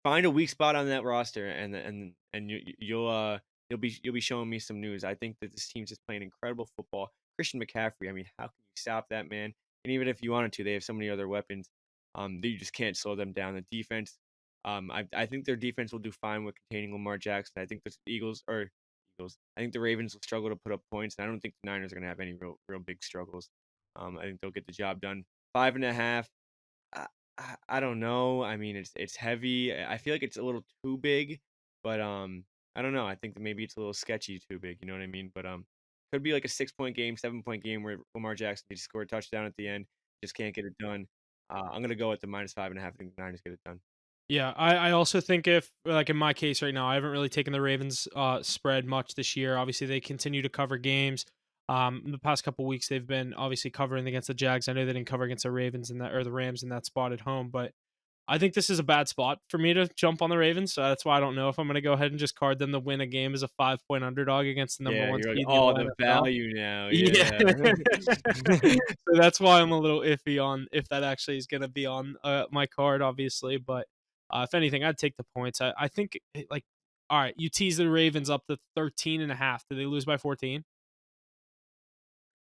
find a weak spot on that roster, and you'll be showing me some news. I think that this team's just playing incredible football. Christian McCaffrey. I mean, how can you stop that man? And even if you wanted to, they have so many other weapons. That you just can't slow them down. The defense. I think their defense will do fine with containing Lamar Jackson. I think the Eagles. I think the Ravens will struggle to put up points, and I don't think the Niners are going to have any real big struggles. I think they'll get the job done. 5.5. I don't know. I mean, it's heavy. I feel like it's a little too big, but I don't know. I think that maybe it's a little sketchy too big. You know what I mean? But could be like a 6-point game, 7-point game where Lamar Jackson needs to score a touchdown at the end, just can't get it done. I'm gonna go with the -5.5. I think the Niners get it done. Yeah, I also think if like in my case right now, I haven't really taken the Ravens spread much this year. Obviously, they continue to cover games. The past couple weeks they've been obviously covering against the Jags. I know they didn't cover against the Ravens in that or the Rams in that spot at home, but I think this is a bad spot for me to jump on the Ravens. So that's why I don't know if I'm going to go ahead and just card them to win a game as a 5-point underdog against the number Yeah, one you're seed like, in oh, the the NFL. value now. Yeah. Yeah. So that's why I'm a little iffy on if that actually is going to be on my card, obviously. But if anything, I'd take the points. I think, like, all right, you tease the Ravens up to 13.5. Do they lose by 14?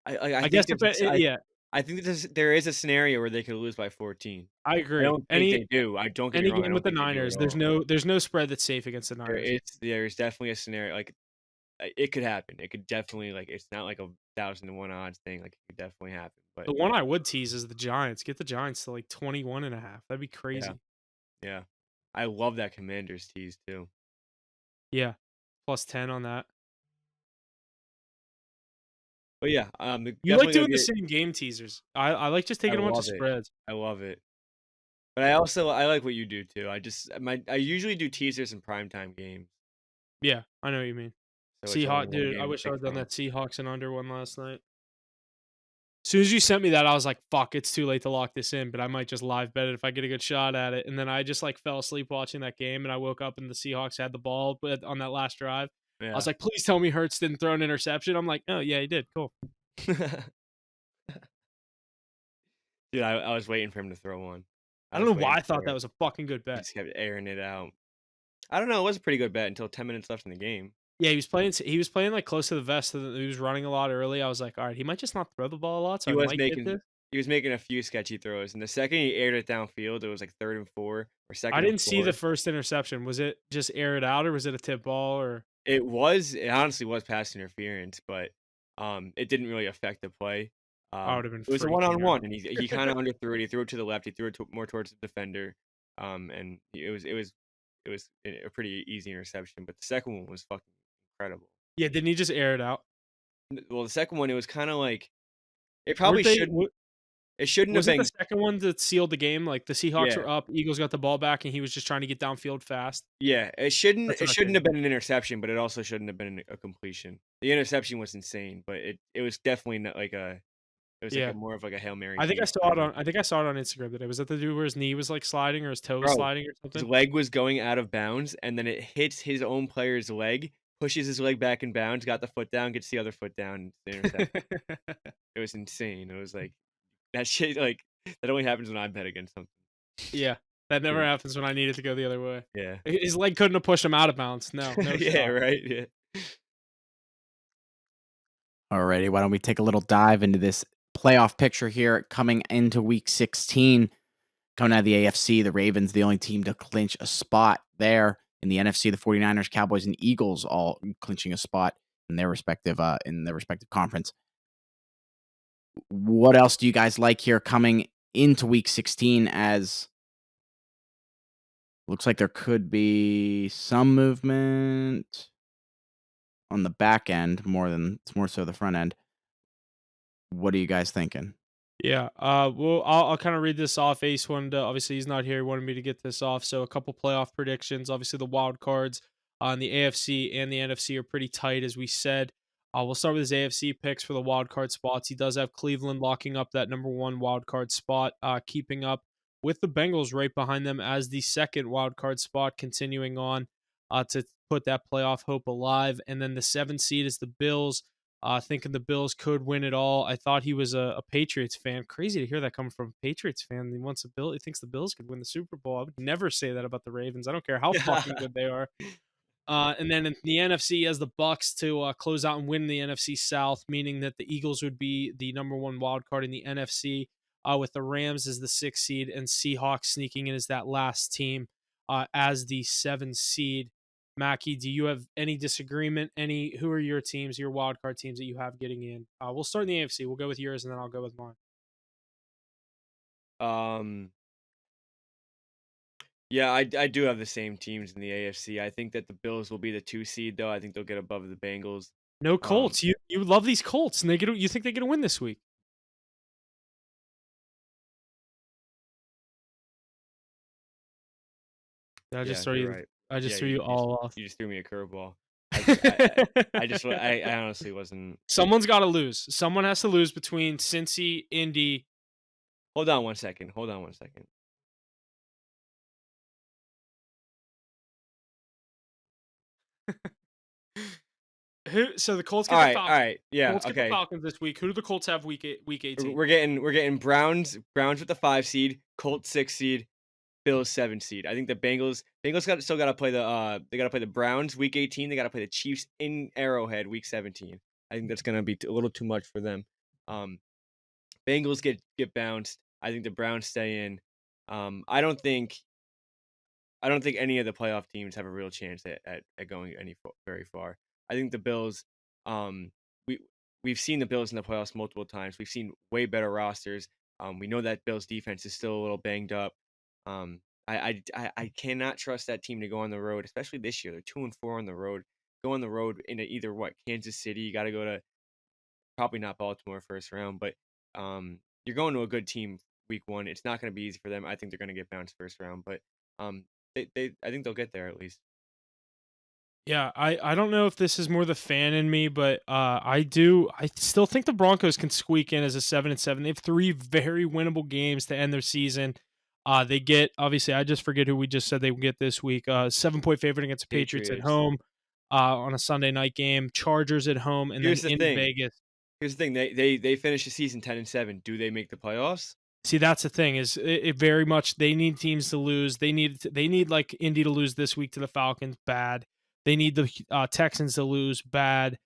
I guess think yeah, I think there is a scenario where they could lose by 14. I I agree. don't think they do. Don't get me Any wrong. I game with don't the think they do Niners, at all. there's no spread that's safe against the Niners. There's definitely a scenario like it could happen. It could definitely it's not like a 1,000-to-1 odds thing. Like it could definitely happen. But The one I would tease is the Giants. Get the Giants to like 21.5. That'd be crazy. yeah, I love that Commanders tease too. Yeah. +10 on that. But yeah, You like definitely gonna doing the be. same game teasers. I like just I taking a bunch of love it. spreads. I love it. But I like what you do too. I usually do teasers in primetime games. Yeah, I know what you mean. So it's only Seahawks, one dude, I game to wish I pick would've done from. that Seahawks and under one last night. Soon as you sent me that, I was like, "Fuck, it's too late to lock this in, but I might just live bet it if I get a good shot at it." And then I just like fell asleep watching that game, and I woke up and the Seahawks had the ball, but on that last drive, I was Yeah. like, "Please tell me Hurts didn't throw an interception." I'm like, "Oh yeah, he did. Cool." Dude, I was waiting for him to throw one. I I don't was know why waiting I thought for that it. was a fucking good He bet. just kept airing it out. I don't know, it was a pretty good bet until 10 minutes left in the game. Yeah, he was playing like close to the vest, so that he was running a lot early. I was like, "All right, he might just not throw the ball a lot, so He I was might get making this." he was making a few sketchy throws, and the second he aired it downfield, it was like 3rd and 4 or I 2nd and didn't see the 4. first interception. Was it just air it out, or was it a tip ball, or It honestly was pass interference, but, it didn't really affect the play. I would have been It was a freaking out. one-on-one, and he kinda underthrew it. He threw it to the left. He threw it more towards the defender, and it was a pretty easy interception, but the second one was fucking incredible. Yeah, didn't he just air it out? Well, the second one, it was kinda like it Weren't probably they shouldn't it shouldn't have was it the been. second one that sealed the game? Like, the Seahawks Yeah. were up, Eagles got the ball back, and he was just trying to get downfield fast? Yeah, it shouldn't That's it what I shouldn't have figured. been an interception, but it also shouldn't have been a completion. The interception was insane, but it was definitely not like a it was like a Yeah. more of like a Hail Mary I think I deep saw it kinda. on I think I saw it on Instagram today. Was that the dude where his knee was, like, sliding or his toe was Bro, sliding or his something? leg was going out of bounds, and then it hits his own player's leg, pushes his leg back in bounds, got the foot down, gets the other foot down, the interception. It was insane. It was like, that shit, like, that only happens when I bet against something. Yeah. That never Yeah. happens when I need it to go the other way. Yeah. His leg couldn't have pushed him out of bounds. No, no Yeah, shot. right, yeah. Alrighty, why don't we take a little dive into this playoff picture here coming into week 16? Coming out of the AFC, the Ravens, the only team to clinch a spot there. In the NFC, the 49ers, Cowboys, and Eagles all clinching a spot in their respective conference. What else do you guys like here coming into week 16, as looks like there could be some movement on the back end it's more so the front end. What are you guys thinking? Yeah. Well, I'll kind of read this off. Ace wanted to, obviously he's not here. He wanted me to get this off. So a couple playoff predictions. Obviously the wild cards on the AFC and the NFC are pretty tight, as we said. We'll start with his AFC picks for the wild card spots. He does have Cleveland locking up that number one wild card spot, keeping up with the Bengals right behind them as the second wild card spot, continuing on to put that playoff hope alive. And then the 7th seed is the Bills, thinking the Bills could win it all. I thought he was a Patriots fan. Crazy to hear that coming from a Patriots fan. He wants a Bill. He thinks the Bills could win the Super Bowl. I would never say that about the Ravens. I don't care how fucking good they are. And then in the NFC, he has the Bucks to close out and win the NFC South, meaning that the Eagles would be the number one wild card in the NFC, with the Rams as the 6th seed and Seahawks sneaking in as that last team as the 7th seed. Mackie, do you have any disagreement? Who are your teams, your wild card teams that you have getting in? We'll start in the AFC. We'll go with yours, and then I'll go with mine. Um, yeah, I do have the same teams in the AFC. I think that the Bills will be the 2 seed, though. I think they'll get above the Bengals. No Um, Colts. You love these Colts, and you think they're gonna win this week? Did I just yeah, throw you're you? right. I Yeah, just threw you all off. you just threw me a curveball. I honestly wasn't. Someone's got to lose. Someone has to lose between Cincy, Indy. Hold on one second. Hold on one second. So the Colts get All the right, all Falcons. right. Yeah, Colts get the okay. Falcons this week. Who do the Colts have week 18? We're getting Browns with the 5 seed, Colts 6 seed, Bills 7 seed. I think the Bengals still got to play they got to play the Browns week 18. They got to play the Chiefs in Arrowhead week 17. I think that's gonna be a little too much for them. Um, Bengals get bounced. I think the Browns stay in. I don't think any of the playoff teams have a real chance at going very far. I think the Bills. Um, we we've seen the Bills in the playoffs multiple times. We've seen way better rosters. We know that Bills defense is still a little banged up. I cannot trust that team to go on the road, especially this year. They're 2-4 on the road, go on the road into either Kansas City. You got to go to probably not Baltimore first round, but you're going to a good team week 1. It's not going to be easy for them. I think they're going to get bounced first round, but I think they'll get there at least. Yeah, I don't know if this is more the fan in me, but I still think the Broncos can squeak in as a 7-7. They have 3 very winnable games to end their season. They get, obviously, I just forget who we just said they would get this week. 7-point favorite against the Patriots at Patriots. home on a Sunday night game. Chargers at home, and Here's then the in thing. Vegas. Here's the thing. They finish the season 10-7. Do they make the playoffs? See, that's the thing is it very much they need teams to lose. They need like Indy to lose this week to the Falcons, bad. They need the Texans to lose, bad.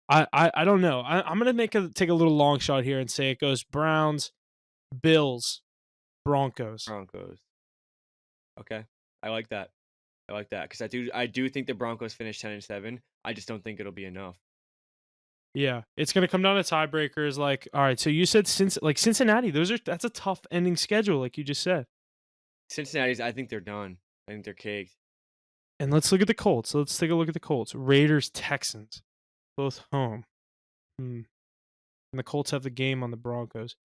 I don't know. I'm gonna take a little long shot here and say it goes Browns, Bills, Broncos. Broncos. Okay, I like that. I like that because I do think the Broncos finish 10-7. I just don't think it'll be enough. Yeah, it's gonna come down to tiebreakers. Like, all right, so you said Cincinnati. That's a tough ending schedule, like you just said. Cincinnati's. I think they're done. I think they're caked. And let's look at the Colts. Let's take a look at the Colts. Raiders, Texans, both home. And the Colts have the game on the Broncos.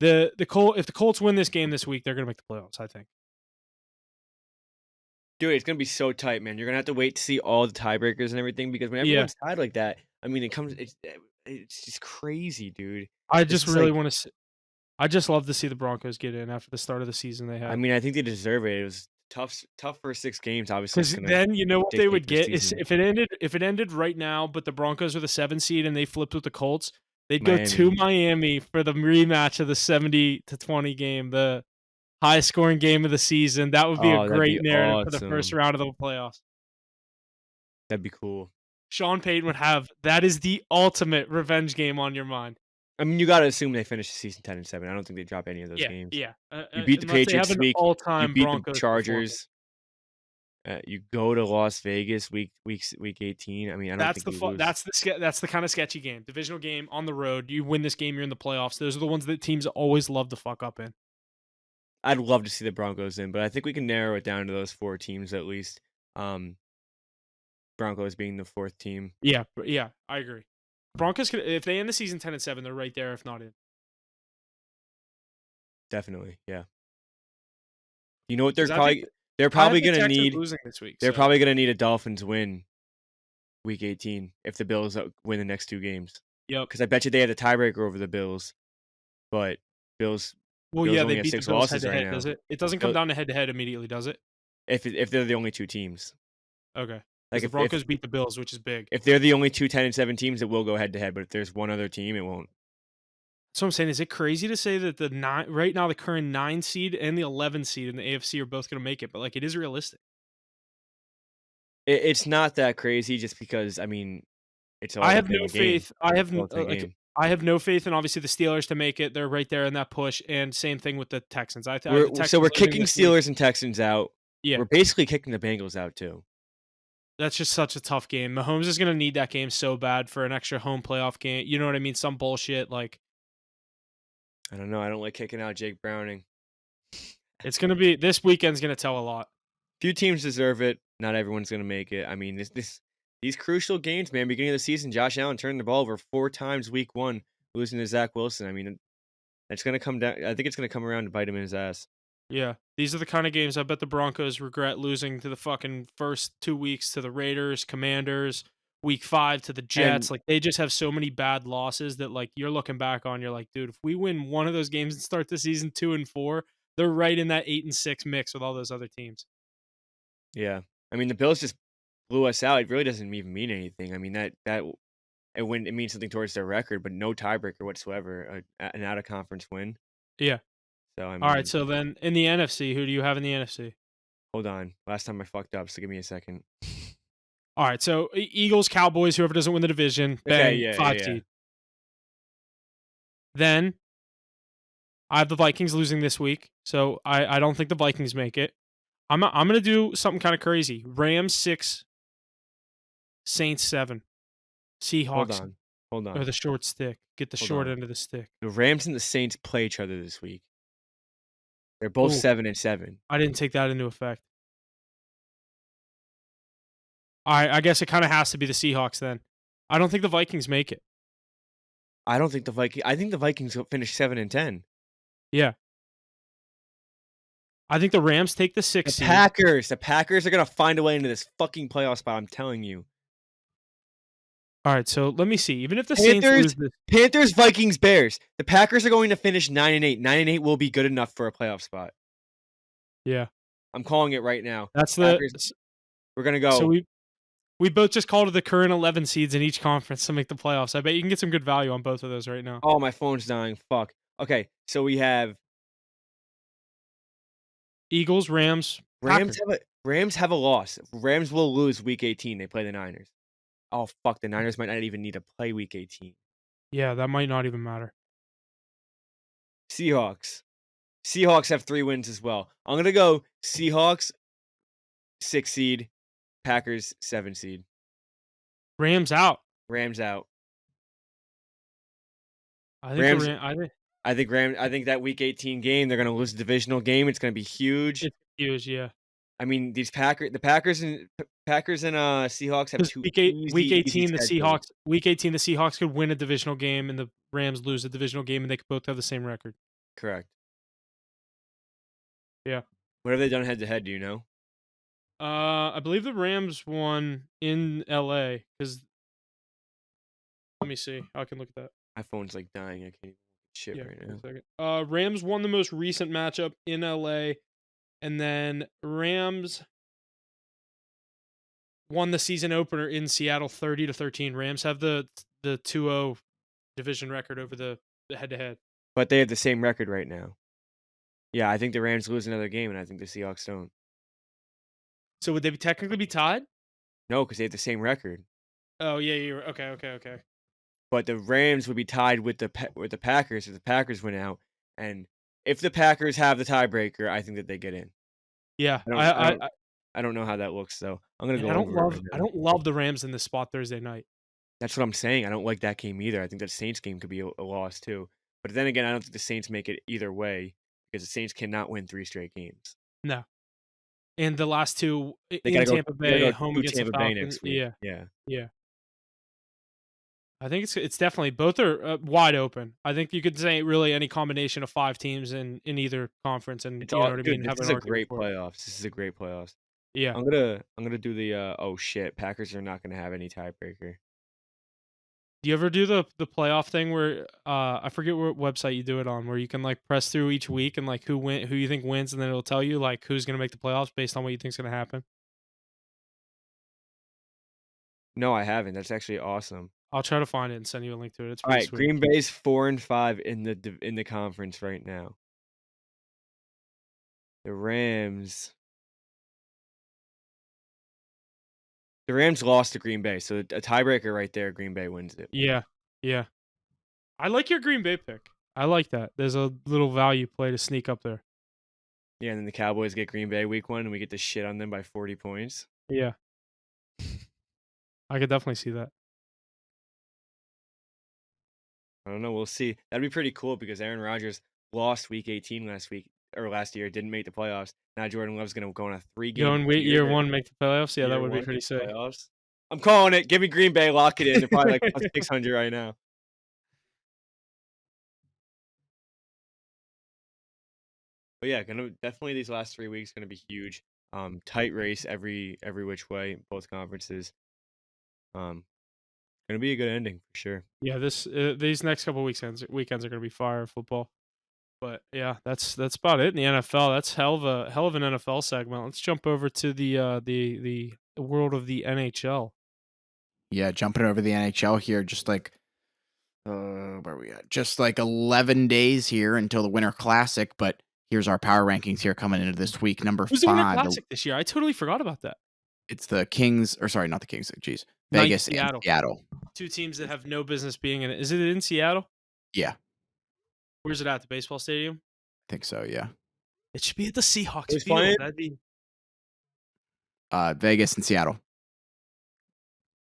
If the Colts win this game this week, they're gonna make the playoffs. I think. Dude, it's gonna be so tight, man. You're gonna have to wait to see all the tiebreakers and everything because when Yeah. everyone's tied like that, I mean, it's just crazy, dude. I It's just just really like, want to. I just love to see the Broncos get in after the start of the season they had. I mean, I think they deserve it. It was tough for 6 games. Obviously, it's Because gonna then you know what they dictate would the get is season. if it ended right now, but the Broncos were the 7 seed and they flipped with the Colts, they'd go Miami. to Miami for the rematch of the 70-20 game, the highest scoring game of the season. That would be a Oh, that'd great be narrative for the first awesome. round of the playoffs. That'd be cool. Sean Payton would have that is the ultimate revenge game on your mind. I mean, you gotta assume they finish the season 10-7. I don't think they drop any of those games. Yeah. You beat the Unless they have Patriots this an week. You all-time beat the Broncos performance. Chargers. You go to Las Vegas week 18. I mean, I don't think you lose. That's the kind of sketchy game. Divisional game on the road. You win this game, you're in the playoffs. Those are the ones that teams always love to fuck up in. I'd love to see the Broncos in, but I think we can narrow it down to those 4 teams at least. Broncos being the 4th team. Yeah, I agree. Broncos could, if they end the season 10-7, they're right there. If not in, Definitely, yeah. You know what they're 'Cause they're I have probably the gonna Texans need. losing this week. They're so- probably gonna need a Dolphins win week 18 if the Bills win the next 2 games. Yep. Because I bet you they had a tiebreaker over the Bills, but Bills. Well, Bills yeah, only they have beat the 6 Bills losses right head-to-head, now. does it? It doesn't come down to head-to-head immediately, does it? If they're the only 2 teams. Okay. Like The if Broncos beat the Bills, which is big. if they're the only 2 10-7 teams, it will go head to head. But if there's one other team, it won't. So I'm saying, is it crazy to say that right now the current 9 seed and the 11 seed in the AFC are both going to make it? But like, it is realistic. It's not that crazy, just because I mean, it's all. I have no within a game. faith. I have It's all within a game. I have no faith in obviously the Steelers to make it. They're right there in that push, and same thing with the Texans. I have the Texans So we're winning kicking this week. Steelers and Texans out. Yeah. We're basically kicking the Bengals out too. That's just such a tough game. Mahomes is going to need that game so bad for an extra home playoff game. You know what I mean? Some bullshit like. I don't know. I don't like kicking out Jake Browning. It's going to be this weekend's going to tell a lot. Few teams deserve it. Not everyone's going to make it. I mean, these crucial games, man. Beginning of the season, Josh Allen turned the ball over 4 times week 1, losing to Zach Wilson. I mean, it's going to come down. I think it's going to come around to bite him in his ass. Yeah, these are the kind of games I bet the Broncos regret losing to the fucking first 2 weeks to the Raiders, Commanders, week 5 to the Jets. Like, they just have so many bad losses that, like, you're looking back on, you're like, dude, if we win one of those games and start the season 2-4, they're right in that 8-6 mix with all those other teams. Yeah. I mean, the Bills just blew us out. It really doesn't even mean anything. I mean, it means something towards their record, but no tiebreaker whatsoever. An out of conference win. Yeah. So I mean, All right, so then in the NFC, who do you have in the NFC? Hold on. Last time I fucked up, so give me a second. All right, so Eagles, Cowboys, whoever doesn't win the division, bang, Okay, 5 yeah. seed. Then I have the Vikings losing this week, so I don't think the Vikings make it. I'm gonna do something kind of crazy. Rams 6, Saints 7, Seahawks Hold on. or the short stick. Get the Hold short on. end of the stick. The Rams and the Saints play each other this week. They're both Ooh. 7-7. I didn't take that into effect. I guess it kind of has to be the Seahawks then. I don't think the Vikings make it. I don't think I think the Vikings will finish 7-10. Yeah. I think the Rams take the The 6th seed. Packers are gonna find a way into this fucking playoff spot. I'm telling you. All right, so let me see. Even if the Saints lose this, Panthers, Vikings, Bears. The Packers are going to finish 9-8. 9-8 will be good enough for a playoff spot. yeah, I'm calling it right now. that's Packers, we're gonna go. So we both just called it the current 11 seeds in each conference to make the playoffs. I bet you can get some good value on both of those right now. Oh, my phone's dying. Fuck. Okay, so we have Eagles, Rams, Packers. Rams have a loss. Rams will lose week 18. They play the Niners. Oh fuck, the Niners might not even need to play week 18. Yeah, that might not even matter. Seahawks. Seahawks have 3 wins as well. I'm gonna go Seahawks 6 seed, Packers 7 seed. Rams out. Rams out. I think Rams. I think that week 18 game they're gonna lose a divisional game. It's gonna be huge. It's huge, yeah. I mean, the Packers and Seahawks have 2 week easy 18, the schedules. Seahawks could win a divisional game, and the Rams lose a divisional game, and they could both have the same record. Correct. Yeah. What have they done head to head? Do you know? I believe the Rams won in LA because. Let me see. I can look at that. My phone's like dying. I can't even shit right now. 1 second. Rams won the most recent matchup in LA, and then Rams won the season opener in Seattle 30-13. Rams have the 2-0 division record over the head-to-head. But they have the same record right now. Yeah, I think the Rams lose another game, and I think the Seahawks don't. So would they technically be tied? No, because they have the same record. Oh yeah, you're okay. But the Rams would be tied with the Packers if the Packers went out, and if the Packers have the tiebreaker, I think that they get in. Yeah, I don't know how that looks though. I'm gonna go. I don't love the Rams in this spot Thursday night. That's what I'm saying. I don't like that game either. I think that Saints game could be a loss too. But then again, I don't think the Saints make it either way because the Saints cannot win 3 straight games. No. And the last 2 They in gotta Tampa Bay, go home to against the Tampa Bay Falcons. next week. Yeah. Yeah. I think it's definitely both are wide open. I think you could say really any combination of 5 teams in either conference, and It's you know all what I good. mean. This Have is an a argument great for it. playoffs. This is a great playoffs. Yeah. I'm gonna do the oh shit. Packers are not gonna have any tiebreaker. Do you ever do the playoff thing where I forget what website you do it on, where you can like press through each week and like who you think wins, and then it'll tell you like who's gonna make the playoffs based on what you think's gonna happen? No, I haven't. That's actually awesome. I'll try to find it and send you a link to it. It's All pretty right, sweet. Green Bay's 4-5 in the conference right now. The Rams lost to Green Bay, so a tiebreaker right there. Green Bay wins it. Yeah. I like your Green Bay pick. I like that. There's a little value play to sneak up there. Yeah, and then the Cowboys get Green Bay week 1, and we get to shit on them by 40 points. Yeah. I could definitely see that. I don't know. We'll see. That'd be pretty cool because Aaron Rodgers lost week 18 last year, didn't make the playoffs. Now Jordan Love's going to go on a 3-game Year 1 make the playoffs? Yeah, that would be pretty sick. Playoffs. I'm calling it. Give me Green Bay. Lock it in. They're probably like plus 600 right now. But yeah, definitely these last 3 weeks going to be huge. Tight race every which way, both conferences. Going to be a good ending for sure. Yeah, these next couple weekends are going to be fire football. But yeah, that's about it in the NFL. That's hell of an NFL segment. Let's jump over to the world of the NHL. Yeah, jumping over the NHL here, just like where are we at? Just like 11 days here until the Winter Classic, but here's our power rankings here coming into this week. Number Who's the Winter 5. Classic this year? I totally forgot about that. It's the Kings, or sorry, not the Kings. Jeez, Vegas and Seattle. 2 teams that have no business being in it. Is it in Seattle? Yeah. Where's it at? The baseball stadium? I think so, yeah. It should be at the Seahawks Who's field. playing? That'd be Vegas and Seattle.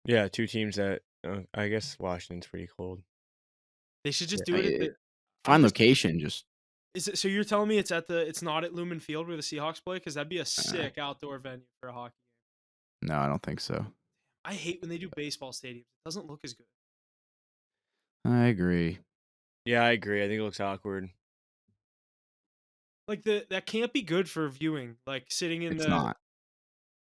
Yeah, 2 teams that I guess Washington's pretty cold. They should just do it at the fine location. Just Is it so? You're telling me it's not at Lumen Field where the Seahawks play? Because that'd be a sick outdoor venue for a hockey game. no, I don't think so. I hate when they do baseball stadiums. It doesn't look as good. I agree. Yeah, I agree. I think it looks awkward. Like that can't be good for viewing. Like sitting in It's the not.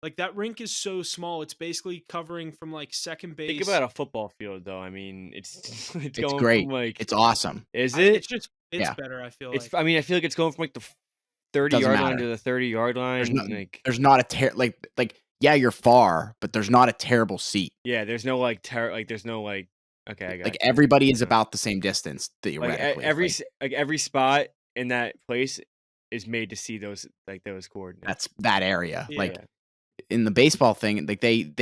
like that rink is so small. It's basically covering from like second Think base. about a football field, though. I mean, it's it's It's going from great. like, It's awesome. is it? It's Yeah. better. I feel It's. like I mean, I feel like it's going from like the It doesn't 30-yard line matter. to the 30-yard There's no line. Like, there's not a yeah, you're far, but there's not a terrible seat. yeah, there's no like there's no like. Okay, I Like got you. everybody is No. about the same distance Like theoretically. every spot in that place is made to see those coordinates. That's that area. Yeah. Like in the baseball thing, like they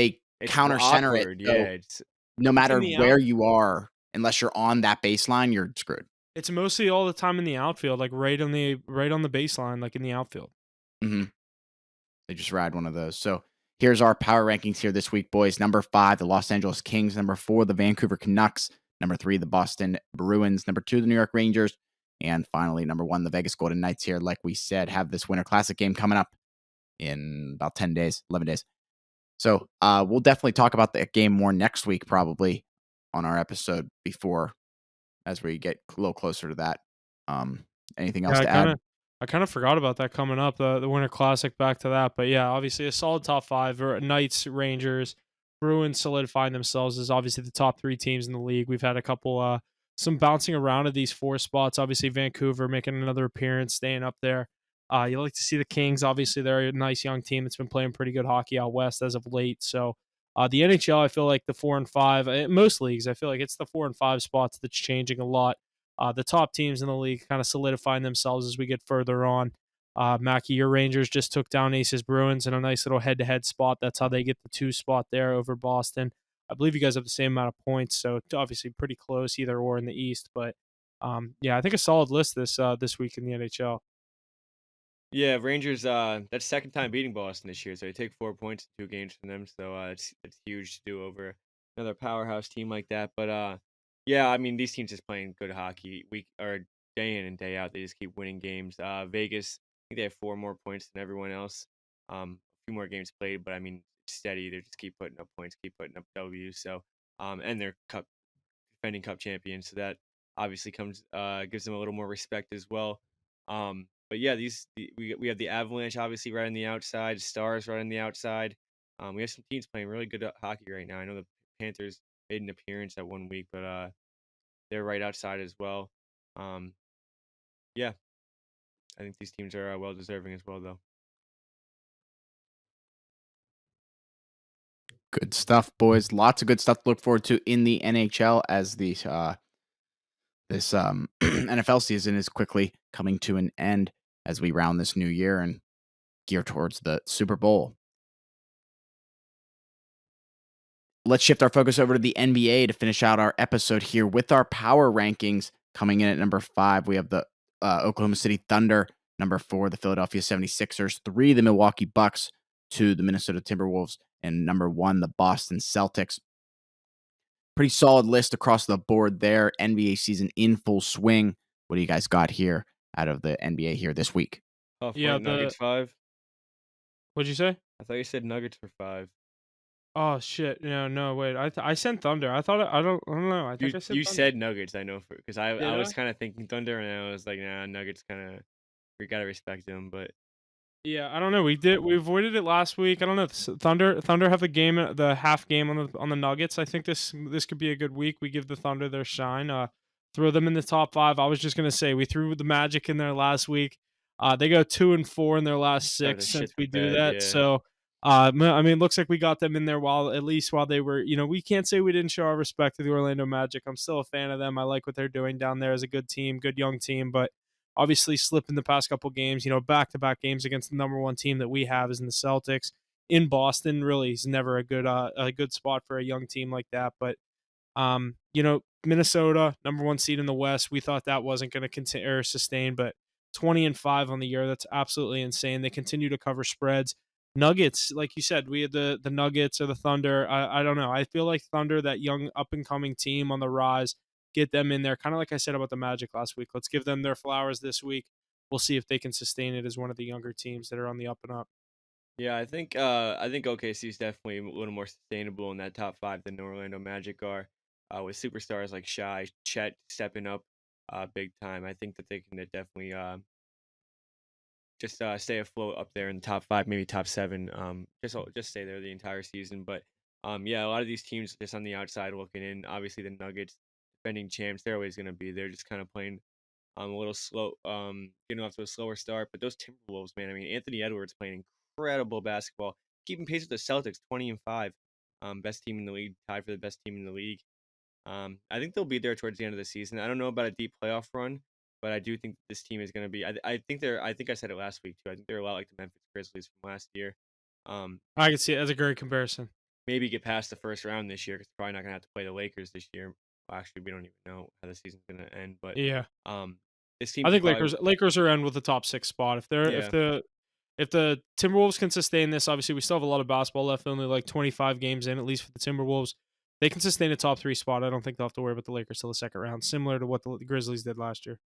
It's counter center it. awkward. So Yeah, it's no in matter the where you are, unless you're on that baseline, you're screwed. it's mostly all the time in the outfield, like right on the baseline, like in the outfield. hmm They just ride one of those. So here's our power rankings here this week, boys. Number 5, the Los Angeles Kings. Number 4, the Vancouver Canucks. Number 3, the Boston Bruins. Number 2, the New York Rangers. And finally, number 1, the Vegas Golden Knights here. Like we said, have this Winter Classic game coming up in about 10 days, 11 days. So we'll definitely talk about the game more next week, probably on our episode before, as we get a little closer to that. Anything else Yeah, to add? I kind of forgot about that coming up, the Winter Classic. Back to that, but yeah, obviously a solid top five. Knights, Rangers, Bruins solidifying themselves as obviously the top three teams in the league. We've had a couple, some bouncing around of these four spots. Obviously, Vancouver making another appearance, staying up there. You like to see the Kings. Obviously, they're a nice young team that's been playing pretty good hockey out west as of late. So, the NHL, I feel like the 4 and 5, most leagues, I feel like it's the 4 and 5 spots that's changing a lot. The top teams in the league kind of solidifying themselves as we get further on. Mackie, your Rangers just took down Aces Bruins in a nice little head-to-head spot. That's how they get the 2 spot there over Boston. I believe you guys have the same amount of points, so obviously pretty close either or in the East. But yeah, I think a solid list this week in the NHL. Yeah, Rangers. That's second time beating Boston this year, so they take 4 points in 2 games from them. So it's huge to do over another powerhouse team like that. But yeah, I mean these teams just playing good hockey week or day in and day out. They just keep winning games. Vegas, I think they have 4 more points than everyone else. A few more games played, but I mean steady. They just keep putting up points, keep putting up W's. So and they're defending cup champions, so that obviously gives them a little more respect as well. But yeah, we have the Avalanche obviously right on the outside, Stars right on the outside. We have some teams playing really good hockey right now. I know the Panthers made an appearance at 1 week, but they're right outside as well. Um, yeah, I think these teams are well deserving as well, though. Good stuff, boys. Lots of good stuff to look forward to in the NHL as this NFL season is quickly coming to an end as we round this new year and gear towards the Super Bowl. Let's shift our focus over to the NBA to finish out our episode here with our power rankings. Coming in at number 5, we have the Oklahoma City Thunder. Number 4, the Philadelphia 76ers. 3, the Milwaukee Bucks. 2, the Minnesota Timberwolves. And number 1, the Boston Celtics. Pretty solid list across the board there. NBA season in full swing. What do you guys got here out of the NBA here this week? Oh, Yeah, Nuggets 5. What'd you say? I thought you said Nuggets for 5. Oh shit! No, wait. I sent Thunder. I thought I don't know. I think I said You Thunder. said Nuggets, I know, because I Did was I? kind of thinking Thunder, and I was like, nah, Nuggets kind of we gotta respect them, but. Yeah, I don't know. We avoided it last week. I don't know. Thunder have the half game on the Nuggets. I think this could be a good week. We give the Thunder their shine. Throw them in the top 5. I was just gonna say we threw the Magic in there last week. They go 2-4 in their last Started 6 to since shit we the do bed, that. yeah. So, I mean, it looks like we got them in there while they were. We can't say we didn't show our respect to the Orlando Magic. I'm still a fan of them. I like what they're doing down there as a good team, good young team, but obviously slipped in the past couple games, back-to-back games against the number 1 team that we have is in the Celtics. In Boston really is never a good spot for a young team like that. But Minnesota, number 1 seed in the West, we thought that wasn't going to continue or sustain, but 20-5 on the year, that's absolutely insane. They continue to cover spreads. Nuggets, like you said, we had the Nuggets or the Thunder. I don't know. I feel like Thunder, that young up-and-coming team on the rise, get them in there. Kind of like I said about the Magic last week. Let's give them their flowers this week. We'll see if they can sustain it as one of the younger teams that are on the up and up. Yeah, I think OKC is definitely a little more sustainable in that top five than the Orlando Magic are, with superstars like Shy, Chet stepping up, big time. I think that they can definitely just stay afloat up there in the top five, maybe top seven. Just stay there the entire season. But yeah, a lot of these teams just on the outside looking in. Obviously, the Nuggets, defending champs, they're always going to be there, just kind of playing a little slow, getting off to a slower start. But those Timberwolves, man, I mean, Anthony Edwards playing incredible basketball, keeping pace with the Celtics, 20-5, best team in the league, tied for the best team in the league. I think they'll be there towards the end of the season. I don't know about a deep playoff run, but I do think this team is going to be. I think they're. I think I said it last week too. I think they're a lot like the Memphis Grizzlies from last year. Um, I can see it as a great comparison. Maybe get past the first round this year because probably not going to have to play the Lakers this year. Well, actually, we don't even know how the season's going to end. But Yeah. um, this team I could think probably. Lakers are in with the top 6 spot. Yeah, If the Timberwolves can sustain this, obviously we still have a lot of basketball left, only like 25 games in, at least for the Timberwolves. They can sustain a top 3 spot. I don't think they'll have to worry about the Lakers till the second round, similar to what the Grizzlies did last year.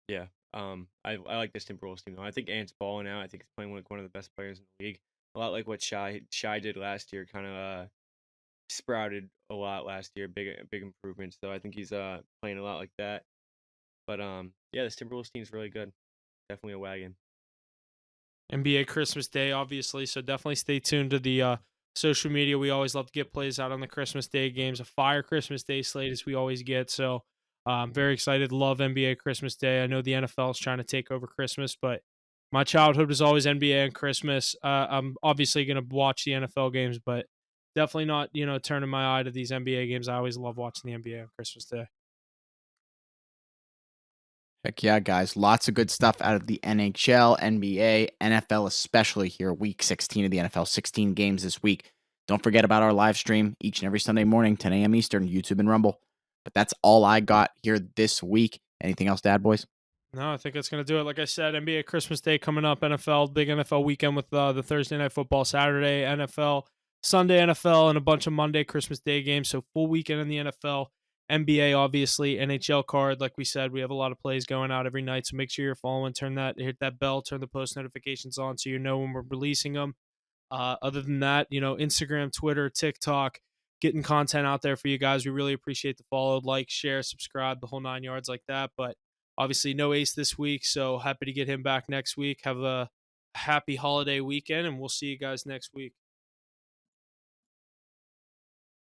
yeah. I like this Timberwolves team though. I think Ant's balling out. I think he's playing like one of the best players in the league. A lot like what Shy did last year. Kind of sprouted a lot last year. Big improvements. So I think he's playing a lot like that. But yeah, this Timberwolves team's really good. Definitely a wagon. NBA Christmas Day, obviously. So definitely stay tuned to the social media. We always love to get plays out on the Christmas Day games. A fire Christmas Day slate as we always get. So I'm very excited. Love NBA Christmas Day. I know the NFL is trying to take over Christmas, but my childhood was always NBA and Christmas. I'm obviously going to watch the NFL games, but definitely not, turning my eye to these NBA games. I always love watching the NBA on Christmas Day. Heck yeah, guys. Lots of good stuff out of the NHL, NBA, NFL, especially here. Week 16 of the NFL, 16 games this week. Don't forget about our live stream each and every Sunday morning, 10 a.m. Eastern, YouTube and Rumble. But that's all I got here this week. Anything else to add, boys? No, I think that's going to do it. Like I said, NBA Christmas Day coming up, NFL, big NFL weekend with the Thursday Night Football, Saturday NFL, Sunday NFL, and a bunch of Monday Christmas Day games. So full weekend in the NFL. NBA, obviously, NHL card. Like we said, we have a lot of plays going out every night. So make sure you're following, hit that bell, turn the post notifications on so you know when we're releasing them. Other than that, Instagram, Twitter, TikTok, getting content out there for you guys. We really appreciate the follow, like, share, subscribe, the whole 9 yards like that. But obviously, no Ace this week, so happy to get him back next week. Have a happy holiday weekend, and we'll see you guys next week.